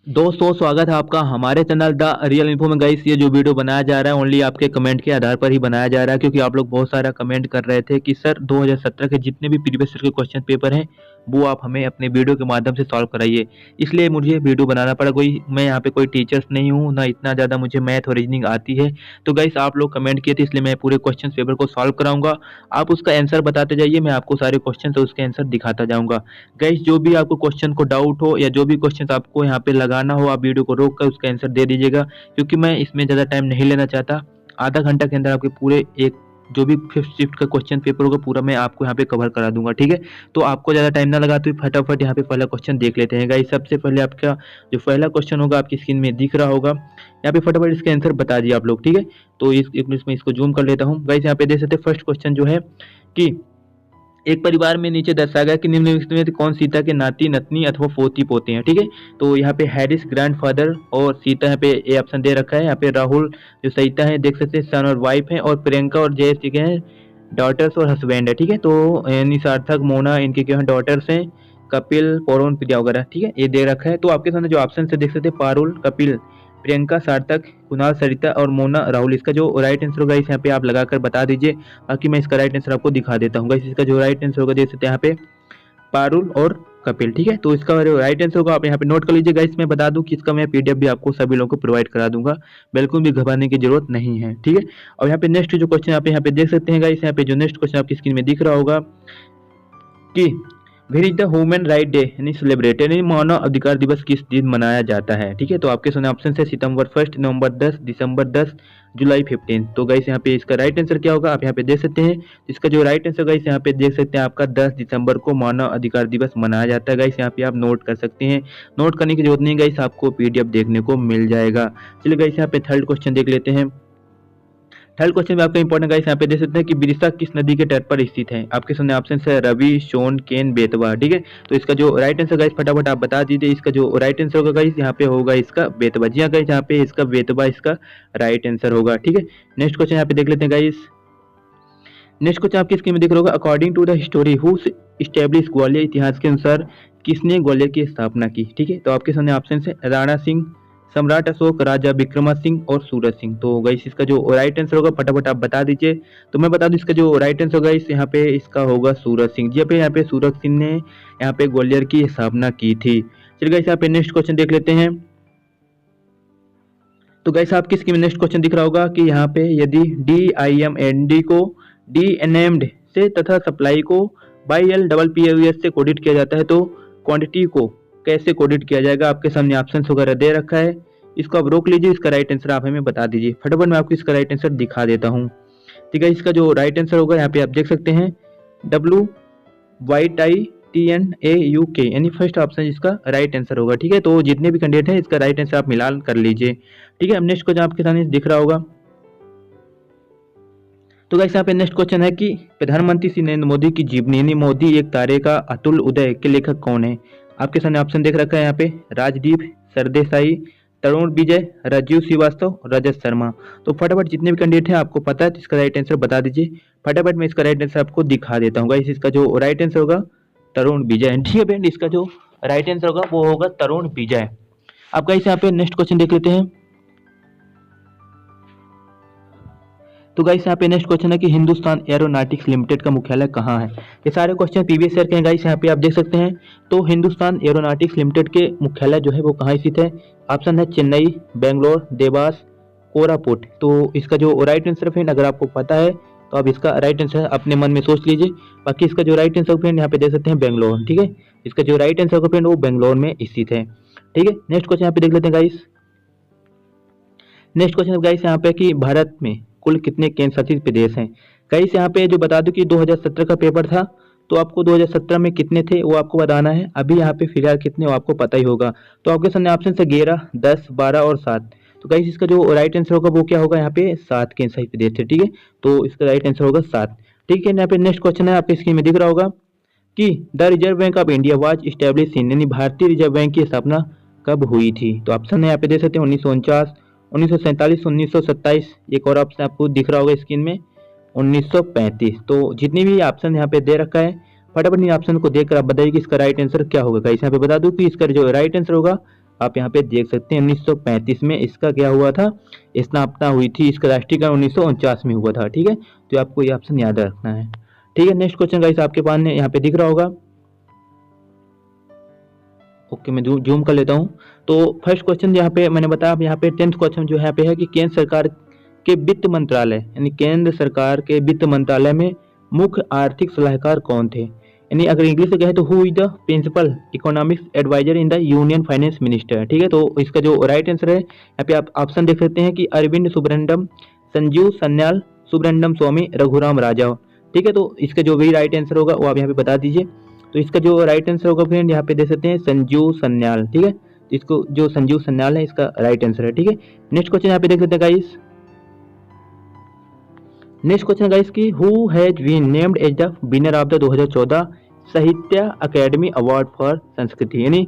दोस्तों स्वागत है आपका हमारे चैनल द रियल इन्फो में। गाइस ये जो वीडियो बनाया जा रहा है ओनली आपके कमेंट के आधार पर ही बनाया जा रहा है, क्योंकि आप लोग बहुत सारा कमेंट कर रहे थे कि सर 2017 के जितने भी प्रीवियस ईयर के क्वेश्चन पेपर हैं वो आप हमें अपने वीडियो के माध्यम से सॉल्व कराइए। इसलिए मुझे वीडियो बनाना पड़ा। कोई मैं यहाँ पे कोई टीचर्स नहीं हूँ ना, इतना ज़्यादा मुझे मैथ और रीजनिंग आती है। तो गाइस आप लोग कमेंट किए थे, इसलिए मैं पूरे क्वेश्चन पेपर को सॉल्व कराऊंगा। आप उसका आंसर बताते जाइए, मैं आपको सारे क्वेश्चन तो उसके आंसर दिखाता जाऊंगा। गाइस जो भी आपको क्वेश्चन को डाउट हो या जो भी क्वेश्चन आपको यहाँ पे लगाना हो, आप वीडियो को रोक कर उसका आंसर दे दीजिएगा, क्योंकि मैं इसमें ज़्यादा टाइम नहीं लेना चाहता। आधा घंटा के अंदर आपके पूरे एक जो भी फिफ्थ शिफ्ट का क्वेश्चन पेपर होगा पूरा मैं आपको यहाँ पे कवर करा दूंगा, ठीक है। तो आपको ज़्यादा टाइम ना लगाते हुए फटाफट यहाँ पे पहला क्वेश्चन देख लेते हैं। गाइस सबसे पहले आपका जो पहला क्वेश्चन होगा आपकी स्क्रीन में दिख रहा होगा, यहाँ पे फटाफट इसका आंसर बता दिए आप लोग, ठीक है। तो इसमें इसको जूम कर लेता हूँ। गाइस यहाँ पे देख सकते हैं फर्स्ट क्वेश्चन जो है कि एक परिवार में नीचे दर्शाया गया कि निम्नलिखित में से कौन सीता के नाती नतनी अथवा पोती पोते हैं, ठीक है। तो यहाँ पे हैरिस ग्रैंडफादर और सीता यहाँ पे ए ऑप्शन दे रखा है। यहाँ पे राहुल जो सीता है देख सकते हैं सन और वाइफ है, और प्रियंका और जयेश ठीक है डॉटर्स और हस्बैंड है, ठीक है। तो यानी सार्थक मोना इनके क्या है डॉटर्स हैं, कपिल पौरोन प्रिया वगैरह, ठीक है, ये दे रखा है। तो आपके सामने जो ऑप्शन से देख सकते हैं पारुल, कपिल, प्रियंका, सार्थक, कुणाल, सरिता और मोना, राहुल, इसका जो राइट आंसर होगा इस यहाँ पे आप लगाकर बता दीजिए। बाकी मैं इसका राइट आंसर आपको दिखा देता हूँ। इसका जो राइट आंसर होगा देख सकते हैं यहाँ पे पारुल और कपिल, ठीक है। तो इसका जो राइट आंसर होगा आप यहाँ पे नोट कर लीजिएगा। इसमें बता दूं कि इसका मैं पीडीएफ भी आपको सभी लोगों को प्रोवाइड करा दूंगा, बिल्कुल भी घबराने की जरूरत नहीं है, ठीक है। और यहाँ पे नेक्स्ट जो क्वेश्चन आप यहाँ पे देख सकते हैं गाइस, यहाँ पे जो नेक्स्ट क्वेश्चन आपकी स्क्रीन में दिख रहा होगा कि where is the human right day यानी सेलिब्रेट यानी मानव अधिकार दिवस किस दिन मनाया जाता है, ठीक है। तो आपके सामने ऑप्शन है सितंबर 1, नवंबर 10, दिसंबर 10, जुलाई 15। तो गाइस यहाँ पे इसका राइट आंसर क्या होगा आप यहाँ पे देख सकते हैं। इसका जो राइट आंसर गाइस यहाँ पे देख सकते हैं आपका 10 दिसंबर को मानव अधिकार दिवस मनाया जाता है। गाइस यहाँ पे आप नोट कर सकते हैं, नोट करने की जरूरत नहीं गाइस, आपको पीडीएफ देखने को मिल जाएगा। चलिए गाइस यहाँ पे थर्ड क्वेश्चन देख लेते हैं। थर्ड क्वेश्चन में आपका इंपॉर्टेंट गाइस यहाँ पे देख सकते हैं कि बिरसा किस नदी के तट पर स्थित है। आपके सामने ऑप्शन है रवि, सोन, केन, बेतवा, ठीक है। तो इसका जो राइट आंसर गाइस फटाफट आप बता दीजिए। इसका जो राइट आंसर होगा गाइस यहाँ पे होगा इसका बेतवा। जी हाँ गाइस यहाँ पे इसका बेतवा इसका राइट आंसर होगा, ठीक है। नेक्स्ट क्वेश्चन यहाँ पे देख लेते हैं गाइस। नेक्स्ट क्वेश्चन आपकी स्क्रीन में दिख रहा होगा according to the history who establish Gwalior, इतिहास के अनुसार किसने ग्वालियर की स्थापना की, ठीक है। तो आपके सामने ऑप्शन है राणा सिंह, सम्राट अशोक, राजा विक्रमासिंह और सूरज सिंह। तो गाइस इसका जो राइट आंसर होगा फटाफट आप बता दीजिए। तो मैं बता दूं इसका जो राइट आंसर होगा इस यहाँ पे इसका होगा सूरज सिंह। जी यहाँ पे सूरज सिंह ने यहाँ पे ग्वालियर की स्थापना की थी। चलिए गाइस यहाँ पे नेक्स्ट क्वेश्चन देख लेते हैं। तो गाइस आपकी स्क्रीन में नेक्स्ट क्वेश्चन दिख रहा होगा कि यहाँ पे यदि DIMND को DNAMD से तथा सप्लाई को YLPPUS से कोडिट किया जाता है तो क्वांटिटी को कैसे कोडिट किया जाएगा। आपके सामने ऑप्शन वगैरह दे रखा है, इसको आप रोक लीजिए। इसका राइट आंसर आप हमें बता दीजिए। फटाफट मैं आपको इसका राइट आंसर दिखा देता हूँ, ठीक है। इसका जो राइट आंसर होगा यहाँ पे आप देख सकते हैं WYTNAUK यानी फर्स्ट ऑप्शन इसका राइट आंसर होगा, ठीक है। तो जितने भी कैंडिडेट हैं इसका राइट आंसर आप मिलान कर लीजिए, ठीक है। अब नेक्स्ट क्वेश्चन आपके सामने दिख रहा होगा। तो गाइस यहाँ पे नेक्स्ट क्वेश्चन है कि प्रधानमंत्री श्री नरेंद्र मोदी की जीवनी यानी मोदी एक तारे का अतुल उदय के लेखक कौन है। आपके सामने ऑप्शन देख रखा है यहाँ पे राजदीप सरदेसाई, तरुण विजय, राजीव श्रीवास्तव, रजत शर्मा। तो फटाफट जितने भी कैंडिडेट हैं आपको पता है तो इसका राइट आंसर बता दीजिए। फटाफट मैं इसका राइट आंसर आपको दिखा देता हूँ। गाइस इसका जो राइट आंसर होगा तरुण विजय, ठीक है फ्रेंड। इसका जो राइट आंसर होगा वो होगा तरुण विजय। अब गाइस यहाँ पे नेक्स्ट क्वेश्चन देख लेते हैं। तो गाइस यहाँ पे नेक्स्ट क्वेश्चन है कि हिंदुस्तान एरोनॉटिक्स लिमिटेड का मुख्यालय कहाँ है। ये सारे क्वेश्चन प्रीवियस ईयर के हैं गाइस, यहाँ पे आप देख सकते हैं। तो हिंदुस्तान एरोनॉटिक्स लिमिटेड के मुख्यालय जो है वो कहाँ स्थित है। ऑप्शन है चेन्नई, बेंगलोर, देवास, कोरापुट। तो इसका जो राइट आंसर फ्रेंड अगर आपको पता है तो आप इसका राइट आंसर अपने मन में सोच लीजिए। बाकी इसका जो राइट आंसर फ्रेंड यहाँ पे देख सकते हैं बेंगलोर, ठीक है। इसका जो राइट आंसर फ्रेंड वो बेंगलोर में स्थित है, ठीक है। नेक्स्ट क्वेश्चन यहाँ पे देख लेते हैं गाइस। नेक्स्ट क्वेश्चन गाइस यहाँ पे कि भारत में कुल कितने केंद्र शासित प्रदेश हैं। गाइस यहाँ पे जो बता दूं कि 2017 का पेपर था, तो आपको 2017 में कितने थे वो आपको बताना है। अभी यहाँ पे फिलहाल कितने वो आपको पता ही होगा। तो आपके सामने ऑप्शन है 11, 10, 12 और 7। तो गाइस इसका जो राइट आंसर होगा वो क्या होगा यहाँ पे 7 केंद्र शासित प्रदेश थे, ठीक है। तो इसका राइट आंसर होगा 7, ठीक है। यहाँ पे नेक्स्ट क्वेश्चन है आपके स्क्रीन में दिख रहा होगा कि the reserve bank of India was establish in यानी भारतीय रिजर्व बैंक की स्थापना कब हुई थी। तो ऑप्शन है यहाँ पे देख सकते हैं 1949, 1947, 1927। एक और ऑप्शन आपको दिख रहा होगा स्क्रीन में 1935। तो जितनी भी ऑप्शन यहाँ पे दे रखा है फटाफट इन ऑप्शन को देखकर आप बताइए कि इसका राइट आंसर क्या होगा। गाइस यहाँ पे बता दूं कि इसका जो राइट आंसर होगा आप यहाँ पे देख सकते हैं 1935 में इसका क्या हुआ था, स्थापना हुई थी। इसका राष्ट्रीयकरण 1949 में हुआ था। ठीक है, तो आपको ये ऑप्शन याद रखना है। ठीक है, नेक्स्ट क्वेश्चन गाइस आपके पास यहाँ पे दिख रहा होगा। ओके, मैं जूम कर लेता हूँ। तो फर्स्ट क्वेश्चन यहाँ पे मैंने बताया, अब यहाँ पे 10th क्वेश्चन जो यहाँ पे है कि केंद्र सरकार के वित्त मंत्रालय यानी केंद्र सरकार के वित्त मंत्रालय में मुख्य आर्थिक सलाहकार कौन थे, यानी अगर इंग्लिश में कहे तो who is the principal economics adviser in the union finance minister. ठीक है, तो इसका जो राइट आंसर है यहाँ पे आप ऑप्शन देख सकते हैं कि अरविंद सुब्रमण्यम, संजीव सन्याल, सुब्रमण्यम स्वामी, रघुराम राजा। ठीक है, तो इसका जो भी राइट आंसर होगा वो आप यहाँ पे बता दीजिए। तो इसका जो राइट आंसर होगा फ्रेंड यहाँ पे देख सकते हैं संजीव सन्याल। ठीक है, तो इसको जो संजीव सन्याल है इसका राइट आंसर है। ठीक है, नेक्स्ट क्वेश्चन यहाँ पे देख सकते हैं गाइस। नेक्स्ट क्वेश्चन गाइस की who has been named as the winner of the 2014 Sahitya academy award for संस्कृति, यानी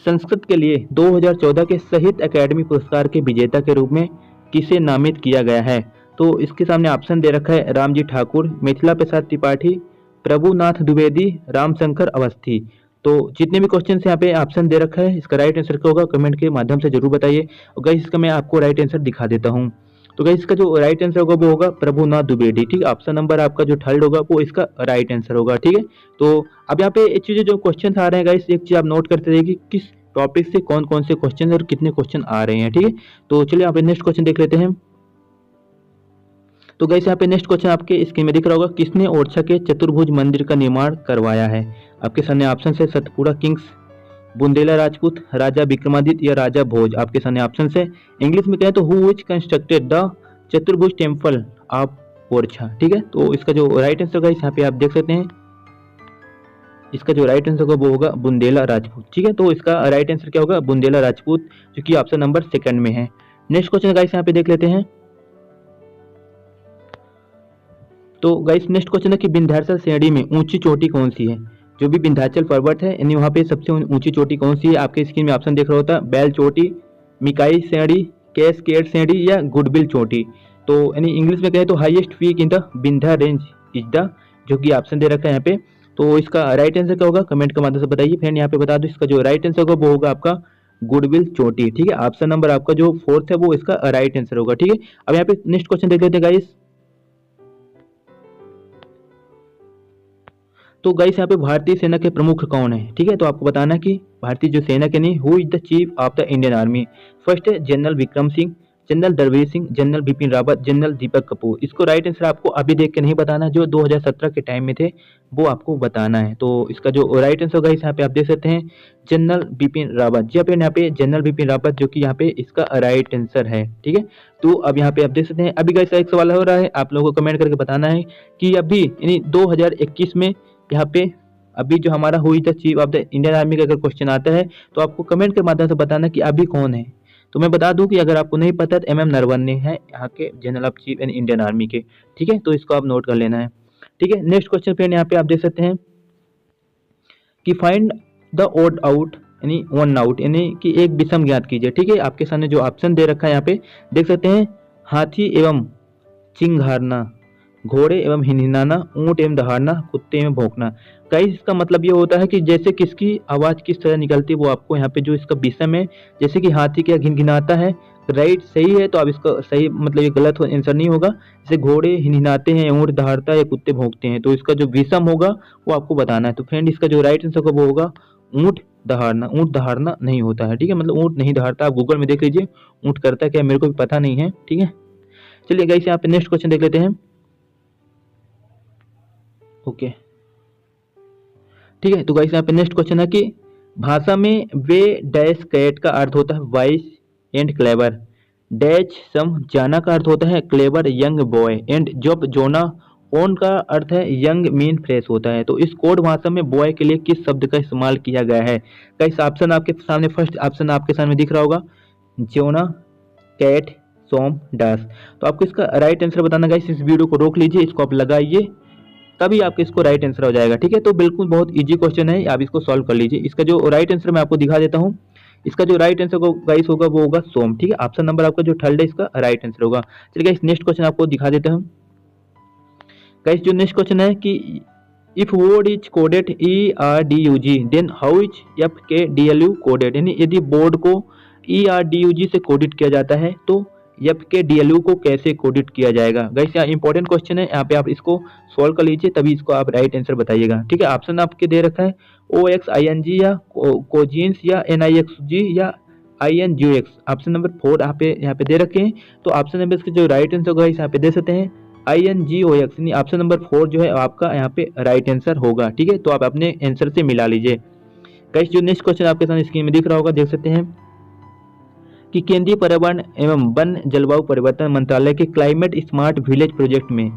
संस्कृत के लिए 2014 के साहित्य अकेडमी पुरस्कार के विजेता के रूप में किसे नामित किया गया है। तो इसके सामने ऑप्शन दे रखा है रामजी ठाकुर, मिथिला प्रसाद त्रिपाठी, प्रभुनाथ द्विवेदी, रामशंकर अवस्थी। तो जितने भी क्वेश्चन यहाँ पे ऑप्शन दे रखा है इसका राइट आंसर क्या होगा कमेंट के माध्यम से जरूर बताइए। और गाइस इसका मैं आपको राइट आंसर दिखा देता हूँ। तो गाइस इसका जो राइट आंसर होगा वो होगा प्रभुनाथ द्विवेदी। ठीक है, ऑप्शन नंबर आपका जो थर्ड होगा वो इसका राइट आंसर होगा। ठीक है, तो अब यहाँ पे एक चीज जो क्वेश्चन आ रहे हैं गाइस, एक चीज आप नोट करते रहिए कि किस टॉपिक से कौन कौन से क्वेश्चन और कितने क्वेश्चन आ रहे हैं। ठीक है, तो चलिए यहाँ पे नेक्स्ट क्वेश्चन देख लेते हैं। तो गाइस यहाँ पे नेक्स्ट क्वेश्चन आपके स्क्रीन में दिख रहा होगा, किसने ओरछा के चतुर्भुज मंदिर का निर्माण करवाया है। आपके सामने ऑप्शन है सतपुड़ा किंग्स, बुंदेला राजपूत, राजा विक्रमादित्य या राजा भोज। आपके सामने ऑप्शन है। इंग्लिश में कहें तो हु विच कंस्ट्रक्टेड द चतुर्भुज टेम्पल ऑफ ओरछा। ठीक है, तो इसका जो राइट आंसर गाइस यहाँ पे आप देख सकते हैं, इसका जो राइट आंसर होगा वो होगा बुंदेला राजपूत। ठीक है, तो इसका राइट आंसर क्या होगा बुंदेला राजपूत, जो कि ऑप्शन नंबर सेकंड में है। नेक्स्ट क्वेश्चन गाइस यहाँ पे देख लेते हैं। तो गाइस नेक्स्ट क्वेश्चन है कि विंध्याचल श्रेणी में ऊंची चोटी कौन सी है। जो भी विंध्याचल पर्वत है यानी वहाँ पे सबसे ऊंची चोटी कौन सी है, आपके स्क्रीन में ऑप्शन देख रहा होता है बैल चोटी, मिकाई श्रेणी, कैस्केड श्रेणी या गुडबिल चोटी। तो यानी इंग्लिश में कहे तो highest peak in the Vindhya range is the, जो कि ऑप्शन दे रखा है यहाँ पे। तो इसका राइट आंसर क्या होगा कमेंट के माध्यम से बताइए। फ्रेंड यहाँ पे बता दो इसका जो राइट आंसर होगा वो होगा आपका गुडविल चोटी। ठीक है, ऑप्शन नंबर आपका जो फोर्थ है वो इसका राइट आंसर होगा। ठीक है, अब यहाँ पे नेक्स्ट क्वेश्चन देख लेते हैं गाइस। तो गाइस यहाँ पे भारतीय सेना के प्रमुख कौन है। ठीक है, तो आपको बताना है कि भारतीय जो सेना के नहीं who is the chief of the Indian army. First है जनरल विक्रम सिंह, जनरल दरवेर सिंह, जनरल बिपिन रावत, जनरल दीपक कपूर। इसको राइट आंसर आपको अभी देख के नहीं बताना, जो 2017 के टाइम में थे वो आपको बताना है। तो इसका जो राइट आंसर होगा यहाँ पे आप देख सकते हैं जनरल बिपिन रावत। जी आप यहाँ पे जनरल बिपिन रावत, जो कि यहाँ पे इसका राइट आंसर है। ठीक है, तो अब यहाँ पे आप देख सकते हैं। अभी गाइस एक सवाल हो रहा है, आप लोगों को कमेंट करके बताना है कि अभी यानी 2021 में यहाँ पे अभी जो हमारा हुई the chief of the Indian army का अगर क्वेश्चन आता है तो आपको कमेंट के माध्यम से बताना कि अभी कौन है। तो मैं बता दूं कि अगर आपको नहीं पता तो MM नरवणे है यहाँ के general of chief in Indian army के। ठीक है, तो इसको आप नोट कर लेना है। ठीक है, नेक्स्ट क्वेश्चन फ्रेंड यहाँ पे आप देख सकते हैं कि फाइंड द ओड आउट यानी वन आउट, यानी कि एक विषम ज्ञात कीजिए। ठीक है, आपके सामने जो ऑप्शन दे रखा है यहाँ पे देख सकते हैं, हाथी एवं चिंघारना, घोड़े एवं हिनहिनाना, ऊंट एवं दहाड़ना, कुत्ते एवं भौंकना। गाइस इसका मतलब ये होता है कि जैसे किसकी आवाज किस तरह निकलती है वो आपको यहाँ पे जो इसका विषम है, जैसे कि हाथी क्या घिनघिनाता है, राइट सही है तो आप इसका सही मतलब ये गलत आंसर नहीं होगा। जैसे घोड़े हिनहिनाते हैं, ऊंट दहाड़ता है या कुत्ते भौंकते हैं, तो इसका जो विषम होगा वो आपको बताना है। तो फ्रेंड इसका जो राइट आंसर होगा वो होगा ऊंट दहाड़ना। ऊंट दहाड़ना नहीं होता है। ठीक है, मतलब ऊंट नहीं दहाड़ता, आप गूगल में देख लीजिए ऊंट करता है क्या, मेरे को भी पता नहीं है। ठीक है, चलिए गाइस यहाँ पे नेक्स्ट क्वेश्चन देख लेते हैं। ओके ठीक है, तो गाइस यहाँ पे नेक्स्ट क्वेश्चन है कि भाषा में वे डैश कैट का अर्थ होता है वाइस एंड क्लेवर, डैश सम जाना का अर्थ होता है क्लेवर यंग बॉय, एंड जब जोना ओन का अर्थ है यंग मीन फ्रेश होता है। तो इस कोड भाषा में बॉय के लिए किस शब्द का इस्तेमाल किया गया है। गाइस ऑप्शन आपके सामने, फर्स्ट ऑप्शन आपके सामने दिख रहा होगा जोना, कैट, सोम, डास। तो आपको इसका राइट आंसर बताना। गाइस इस वीडियो को रोक लीजिए, इसको आप लगाइए तभी आपके इसको राइट आंसर हो जाएगा। ठीक है, तो बिल्कुल बहुत इजी क्वेश्चन है, आप इसको सॉल्व कर लीजिए। इसका जो राइट आंसर मैं आपको दिखा देता हूँ। इसका जो राइट आंसर गाइस होगा वो होगा सोम। ठीक है, ऑप्शन नंबर आपका जो थर्ड है इसका राइट आंसर होगा। चलिए गाइस नेक्स्ट क्वेश्चन आपको दिखा देता हूँ। गाइस जो नेक्स्ट क्वेश्चन है कि if word is coded ERDUG then how is FKDLU coded, यानी यदि बोर्ड को ERDUG से कोडिट किया जाता है तो FKDLU को कैसे कोडिट किया जाएगा। गाइस यहाँ इंपॉर्टेंट क्वेश्चन है, यहाँ पे आप इसको सॉल्व कर लीजिए तभी इसको आप राइट आंसर बताइएगा। ठीक है, ऑप्शन आपके दे रखा है OXING या कोजीन्स या NIXG या INGX। ऑप्शन नंबर 4 यहाँ पे दे रखे हैं, तो ऑप्शन नंबर इसके जो राइट आंसर होगा यहाँ पे दे सकते हैं INGOX, यानी ऑप्शन नंबर 4 जो है आपका यहाँ पे राइट आंसर होगा। ठीक है, तो आप अपने आंसर से मिला लीजिए। गाइस जो नेक्स्ट क्वेश्चन आपके सामने स्क्रीन में दिख रहा होगा, देख सकते हैं कि केंद्रीय पर्यावरण एवं वन जलवायु परिवर्तन मंत्रालय के क्लाइमेट स्मार्ट विलेज प्रोजेक्ट में,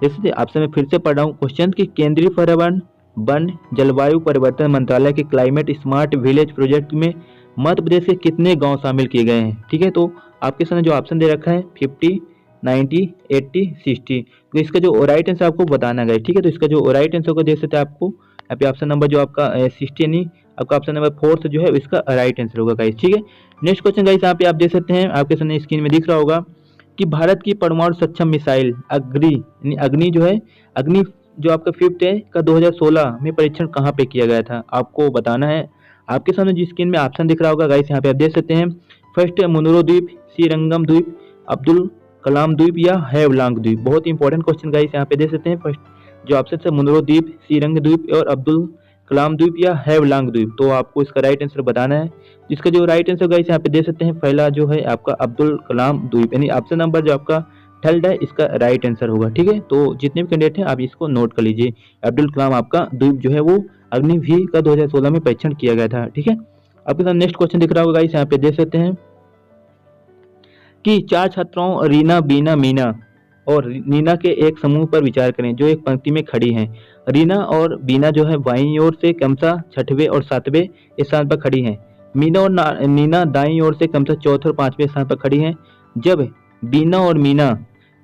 जैसे आपसे मैं फिर से पढ़ रहा हूँ क्वेश्चन कि केंद्रीय पर्यावरण वन जलवायु परिवर्तन मंत्रालय के क्लाइमेट स्मार्ट विलेज प्रोजेक्ट में मध्य प्रदेश के कितने गांव शामिल किए गए हैं। ठीक है, तो आपके सामने जो ऑप्शन दे रखा है 50, 90, 80, 60, तो इसका जो राइट आंसर आपको बताना है। ठीक है, तो इसका जो राइट आंसर को देख सकते हैं आपको यहाँ पे ऑप्शन नंबर जो आपका 60 यानी आपका ऑप्शन नंबर 4 जो है इसका राइट आंसर होगा गाइस। ठीक है, नेक्स्ट क्वेश्चन गाइस यहाँ पे आप देख सकते हैं, आपके सामने स्क्रीन में दिख रहा होगा कि भारत की परमाणु सक्षम मिसाइल अग्नि जो है, अग्नि जो आपका 5th है का 2016 में परीक्षण कहाँ पे किया गया था, आपको बताना है। आपके सामने जिस स्क्रीन में ऑप्शन दिख रहा होगा गाइस यहाँ पे आप देख सकते हैं, फर्स्ट मुनरो द्वीप, श्रीरंगम द्वीप, अब्दुल कलाम द्वीप या हैवलॉन्ग द्वीप। बहुत इंपॉर्टेंट क्वेश्चन गाइस यहाँ पे देख सकते हैं, फर्स्ट जो ऑप्शन है मुनरो द्वीप, श्रीरंग द्वीप और अब्दुल कलाम द्वीप या हैवलॉन्ग द्वीप, तो आपको इसका राइट आंसर बताना है। इसका जो राइट आंसर गाइस यहाँ पे दे सकते हैं, पहला जो है आपका अब्दुल कलाम द्वीप, यानी ऑप्शन नंबर जो आपका 3rd है इसका राइट आंसर होगा। ठीक है, तो जितने भी कैंडिडेट हैं आप इसको नोट कर लीजिए, अब्दुल कलाम आपका द्वीप जो है वो अग्नि V का 2016 में परीक्षण किया गया था। ठीक है, आपके साथ नेक्स्ट क्वेश्चन दिख रहा होगा गाइस यहाँ पे देख सकते हैं कि 4 छात्राओं रीना, बीना, मीना और नीना के एक समूह पर विचार करें जो एक पंक्ति में खड़ी हैं। रीना और बीना जो है बाईं ओर से क्रमशः 6वें और 7वें स्थान पर खड़ी हैं। मीना और नीना दाईं ओर से क्रमशः 4थे और 5वें स्थान पर खड़ी हैं। जब बीना और मीना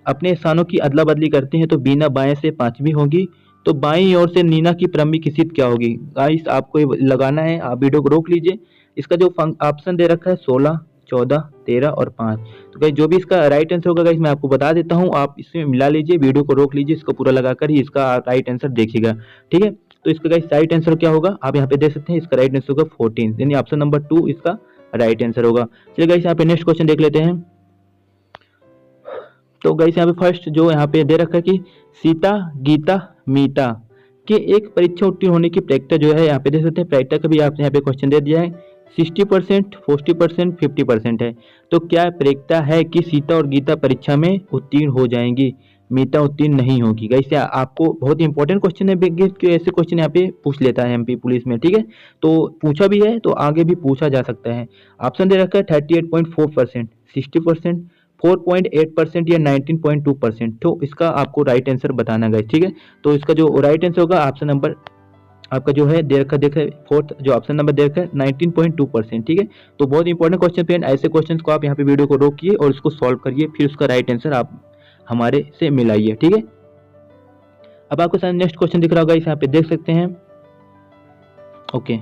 अपने स्थानों की अदला बदली करते हैं तो बीना बाएं से 5वीं होगी, तो बाईं ओर से नीना की क्रमिक स्थिति क्या होगी। गाइस आपको ये लगाना है, आप वीडियो को रोक लीजिए। इसका जो ऑप्शन दे रखा है 16, 14, 13 और 5, तो गाइस जो भी इसका राइट आंसर होगा गाइस मैं आपको बता देता हूँ, आप इसमें मिला लीजिए, वीडियो को रोक लीजिए, इसको पूरा लगाकर ही इसका राइट आंसर देखिएगा। ठीक है, तो इसका गाइस राइट आंसर क्या होगा आप यहाँ पे देख सकते हैं, इसका राइट आंसर होगा 14, यानी ऑप्शन नंबर 2 इसका राइट आंसर होगा। चलिए गाइस यहाँ पे नेक्स्ट क्वेश्चन देख लेते हैं। तो गाइस यहाँ पे फर्स्ट जो यहाँ पे दे रखा है कि सीता, गीता, मीता के एक परीक्षा उत्तीर्ण होने की प्रक्रिया जो है यहाँ पे देख सकते हैं, प्रक्रिया का भी आप यहाँ पे क्वेश्चन दे दिया है 60%, 40%, 50% है। तो क्या प्रक्रिया है कि सीता और गीता परीक्षा में उत्तीर्ण हो जाएंगी, मीता उत्तीर्ण नहीं होगी। गाइस आपको बहुत इंपॉर्टेंट क्वेश्चन है, ऐसे क्वेश्चन यहाँ पे पूछ लेता है MP पुलिस में। ठीक है, तो पूछा भी है तो आगे भी पूछा जा सकता है। ऑप्शन दे रखा है 38.4%, 60%, 4.8% या 19.2%, तो इसका आपको राइट आंसर बताना है। ठीक है, तो इसका जो राइट आंसर होगा ऑप्शन नंबर आपका जो है दे रखा है 4th जो ऑप्शन नंबर दे रखा है 19.2%। ठीक है, तो बहुत इंपॉर्टेंट क्वेश्चन फ्रेंड, ऐसे क्वेश्चंस को आप यहाँ पे वीडियो को रोकिए और इसको सॉल्व करिए, फिर उसका राइट आंसर आप हमारे से मिलाइए। ठीक है, अब आपको सामने नेक्स्ट क्वेश्चन दिख रहा होगा, इस यहाँ पे देख सकते हैं। ओके,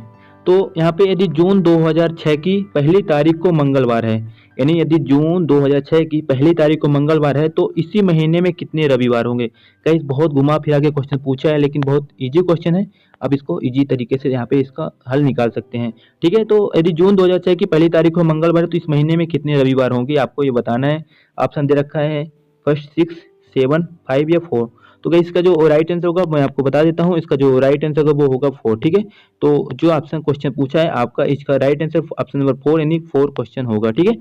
तो यहाँ पे यदि जून 2006 की पहली तारीख को मंगलवार है, यानी यदि जून 2006 की पहली तारीख को मंगलवार है तो इसी महीने में कितने रविवार होंगे। गाइस बहुत घुमा फिरा के क्वेश्चन पूछा है, लेकिन बहुत इजी क्वेश्चन है, अब इसको इजी तरीके से यहाँ पे इसका हल निकाल सकते हैं। ठीक है, तो यदि जून 2006 की पहली तारीख को मंगलवार है तो इस महीने में कितने रविवार होंगे आपको ये बताना है। ऑप्शन दे रखा है फर्स्ट 6, 7, 5 या 4, तो गाइस इसका जो राइट आंसर होगा मैं आपको बता देता हूँ, इसका जो राइट आंसर होगा वो होगा 4। ठीक है, तो जो ऑप्शन क्वेश्चन पूछा है आपका इसका राइट आंसर ऑप्शन नंबर 4 यानी 4 क्वेश्चन होगा। ठीक है,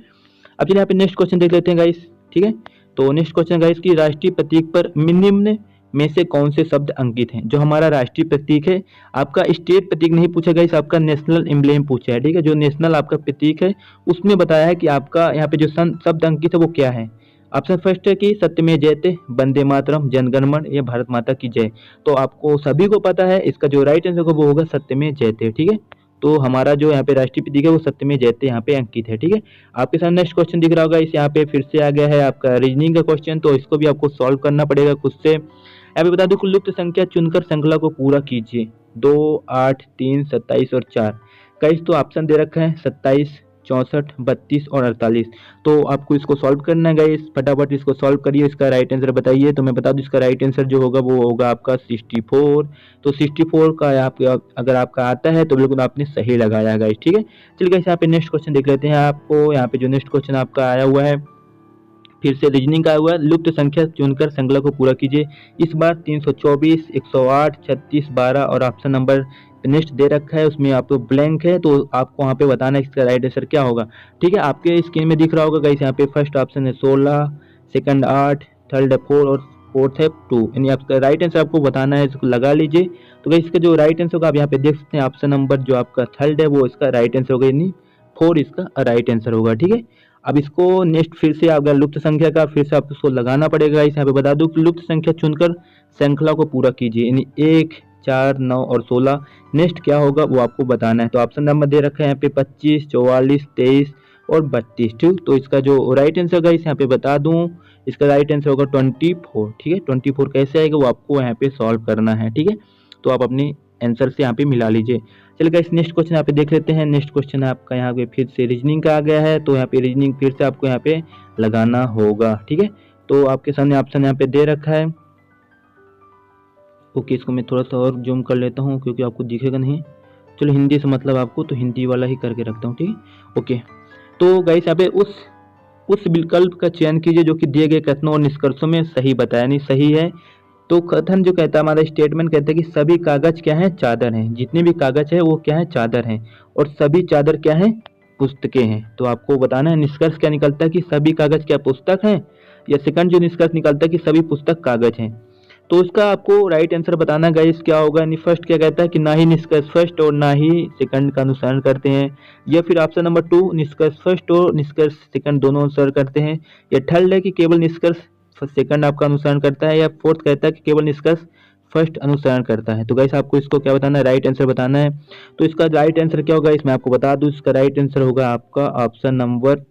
अब चलिए यहाँ पे नेक्स्ट क्वेश्चन देख लेते हैं गाइस। ठीक है, तो नेक्स्ट क्वेश्चन गाइस की राष्ट्रीय प्रतीक पर निम्न में से कौन से शब्द अंकित हैं। जो हमारा राष्ट्रीय प्रतीक है, आपका स्टेट प्रतीक नहीं पूछा गया, आपका नेशनल एम्ब्लेम पूछा है। ठीक है, जो नेशनल आपका प्रतीक है उसमें बताया है कि आपका यहाँ पे जो शब्द अंकित है वो क्या है। ऑप्शन फर्स्ट है कि सत्यमेव जयते, वंदे मातरम, जनगणमन या भारत माता की जय। तो आपको सभी को पता है इसका जो राइट आंसर होगा वो होगा सत्यमेव जयते। ठीक है, तो हमारा जो यहाँ पे राष्ट्रीय प्रतीक है वो सत्यमेव जयते यहाँ पे अंकित है। ठीक है, आपके सामने नेक्स्ट क्वेश्चन दिख रहा होगा, इस यहाँ पे फिर से आ गया है आपका रीजनिंग का क्वेश्चन, तो इसको भी आपको सॉल्व करना पड़ेगा खुद से। यहाँ पे बता दो कुल लुप्त संख्या चुनकर श्रृंखला को पूरा कीजिए। 2, 8, 3, 27 और 4। गाइस तो ऑप्शन दे रखा है 27, 64, 32 और 48। तो आपको इसको सॉल्व करना है गाइस, फटाफट इसको सॉल्व करिए, इसका राइट आंसर बताइए। तो मैं बता दूं इसका राइट आंसर जो होगा वो होगा आपका 64। तो 64 का आपका अगर आपका आता है तो बिल्कुल आपने सही लगाया है गाइस, ठीक है। चलिए गाइस यहाँ पे नेक्स्ट क्वेश्चन देख लेते हैं। आपको यहाँ पे जो नेक्स्ट क्वेश्चन आपका आया हुआ है फिर से रीजनिंग का हुआ है, लुप्त संख्या चुनकर श्रृंखला को पूरा कीजिए। इस बार 324, 108, 36, 12 और ऑप्शन नंबर नेक्स्ट दे रखा है, उसमें आपको ब्लैंक है, तो आपको वहाँ पे बताना है इसका राइट आंसर क्या होगा, ठीक है। आपके स्क्रीन में दिख रहा होगा गाइस, यहाँ पे फर्स्ट ऑप्शन है 16, सेकंड 8, थर्ड है 4 और फोर्थ है 2, यानी आपका राइट आंसर आपको बताना है, इसको लगा लीजिए। तो गाइस इसका जो राइट आंसर होगा आप यहाँ पे देख सकते हैं, ऑप्शन नंबर जो आपका थर्ड है वो इसका राइट आंसर होगा, यानी 4 इसका राइट आंसर होगा, ठीक है। अब इसको नेक्स्ट फिर से अगर लुप्त संख्या का फिर से आपको इसको लगाना पड़ेगा। इस यहाँ पे बता दूं कि लुप्त संख्या चुनकर श्रृंखला को पूरा कीजिए, यानी 1, 4, 9 और 16 नेक्स्ट क्या होगा वो आपको बताना है। तो ऑप्शन नंबर दे रखा है यहाँ पे 25, 44, 23 और 32, ठीक। तो इसका जो राइट आंसर होगा इस यहाँ पे बता दूं, इसका राइट आंसर होगा 24, ठीक है। 24 कैसे आएगा वो आपको यहाँ पे सॉल्व करना है, ठीक है। तो आप अपनी आंसर से यहाँ पे मिला लीजिए। चलिए गाइस नेक्स्ट क्वेश्चन यहाँ पे देख लेते हैं। नेक्स्ट क्वेश्चन आपका यहाँ पे फिर से रीजनिंग का आ गया है, तो यहाँ पे रीजनिंग फिर से आपको यहाँ पे लगाना होगा, ठीक है। तो आपके सामने ऑप्शन यहाँ पे दे रखा है। ओके, इसको मैं थोड़ा सा और जूम कर लेता हूँ क्योंकि आपको दिखेगा नहीं। चलो हिंदी से मतलब आपको, तो हिंदी वाला ही करके रखता हूँ, ठीक है। ओके, तो गाइस यहाँ पे उस विकल्प का चयन कीजिए जो कि दिए गए कथनों और निष्कर्षों में सही बताया, नहीं सही है। तो कथन जो कहता है, हमारा स्टेटमेंट कहता है कि सभी कागज क्या है, चादर हैं। जितने भी कागज है वो क्या है, चादर हैं। और सभी चादर क्या है, पुस्तकें हैं। तो आपको बताना है निष्कर्ष क्या निकलता है कि सभी कागज क्या पुस्तक हैं, या सेकंड जो निष्कर्ष निकलता है कि सभी पुस्तक कागज हैं। तो उसका आपको राइट आंसर बताना है गाइस क्या होगा। यानी फर्स्ट क्या कहता है कि ना ही निष्कर्ष फर्स्ट और ना ही सेकंड का अनुसरण करते हैं, या फिर ऑप्शन नंबर 2 निष्कर्ष फर्स्ट और निष्कर्ष सेकंड दोनों अनुसरण करते हैं, या थर्ड है कि केवल निष्कर्ष सेकंड आपका अनुसरण करता है, या फोर्थ कहता है कि केवल निष्कर्ष फर्स्ट अनुसरण करता है। तो गाइस आपको इसको क्या बताना है, राइट आंसर बताना है। तो इसका राइट आंसर क्या होगा इसमें आपको बता दूं, इसका राइट आंसर होगा आपका ऑप्शन नंबर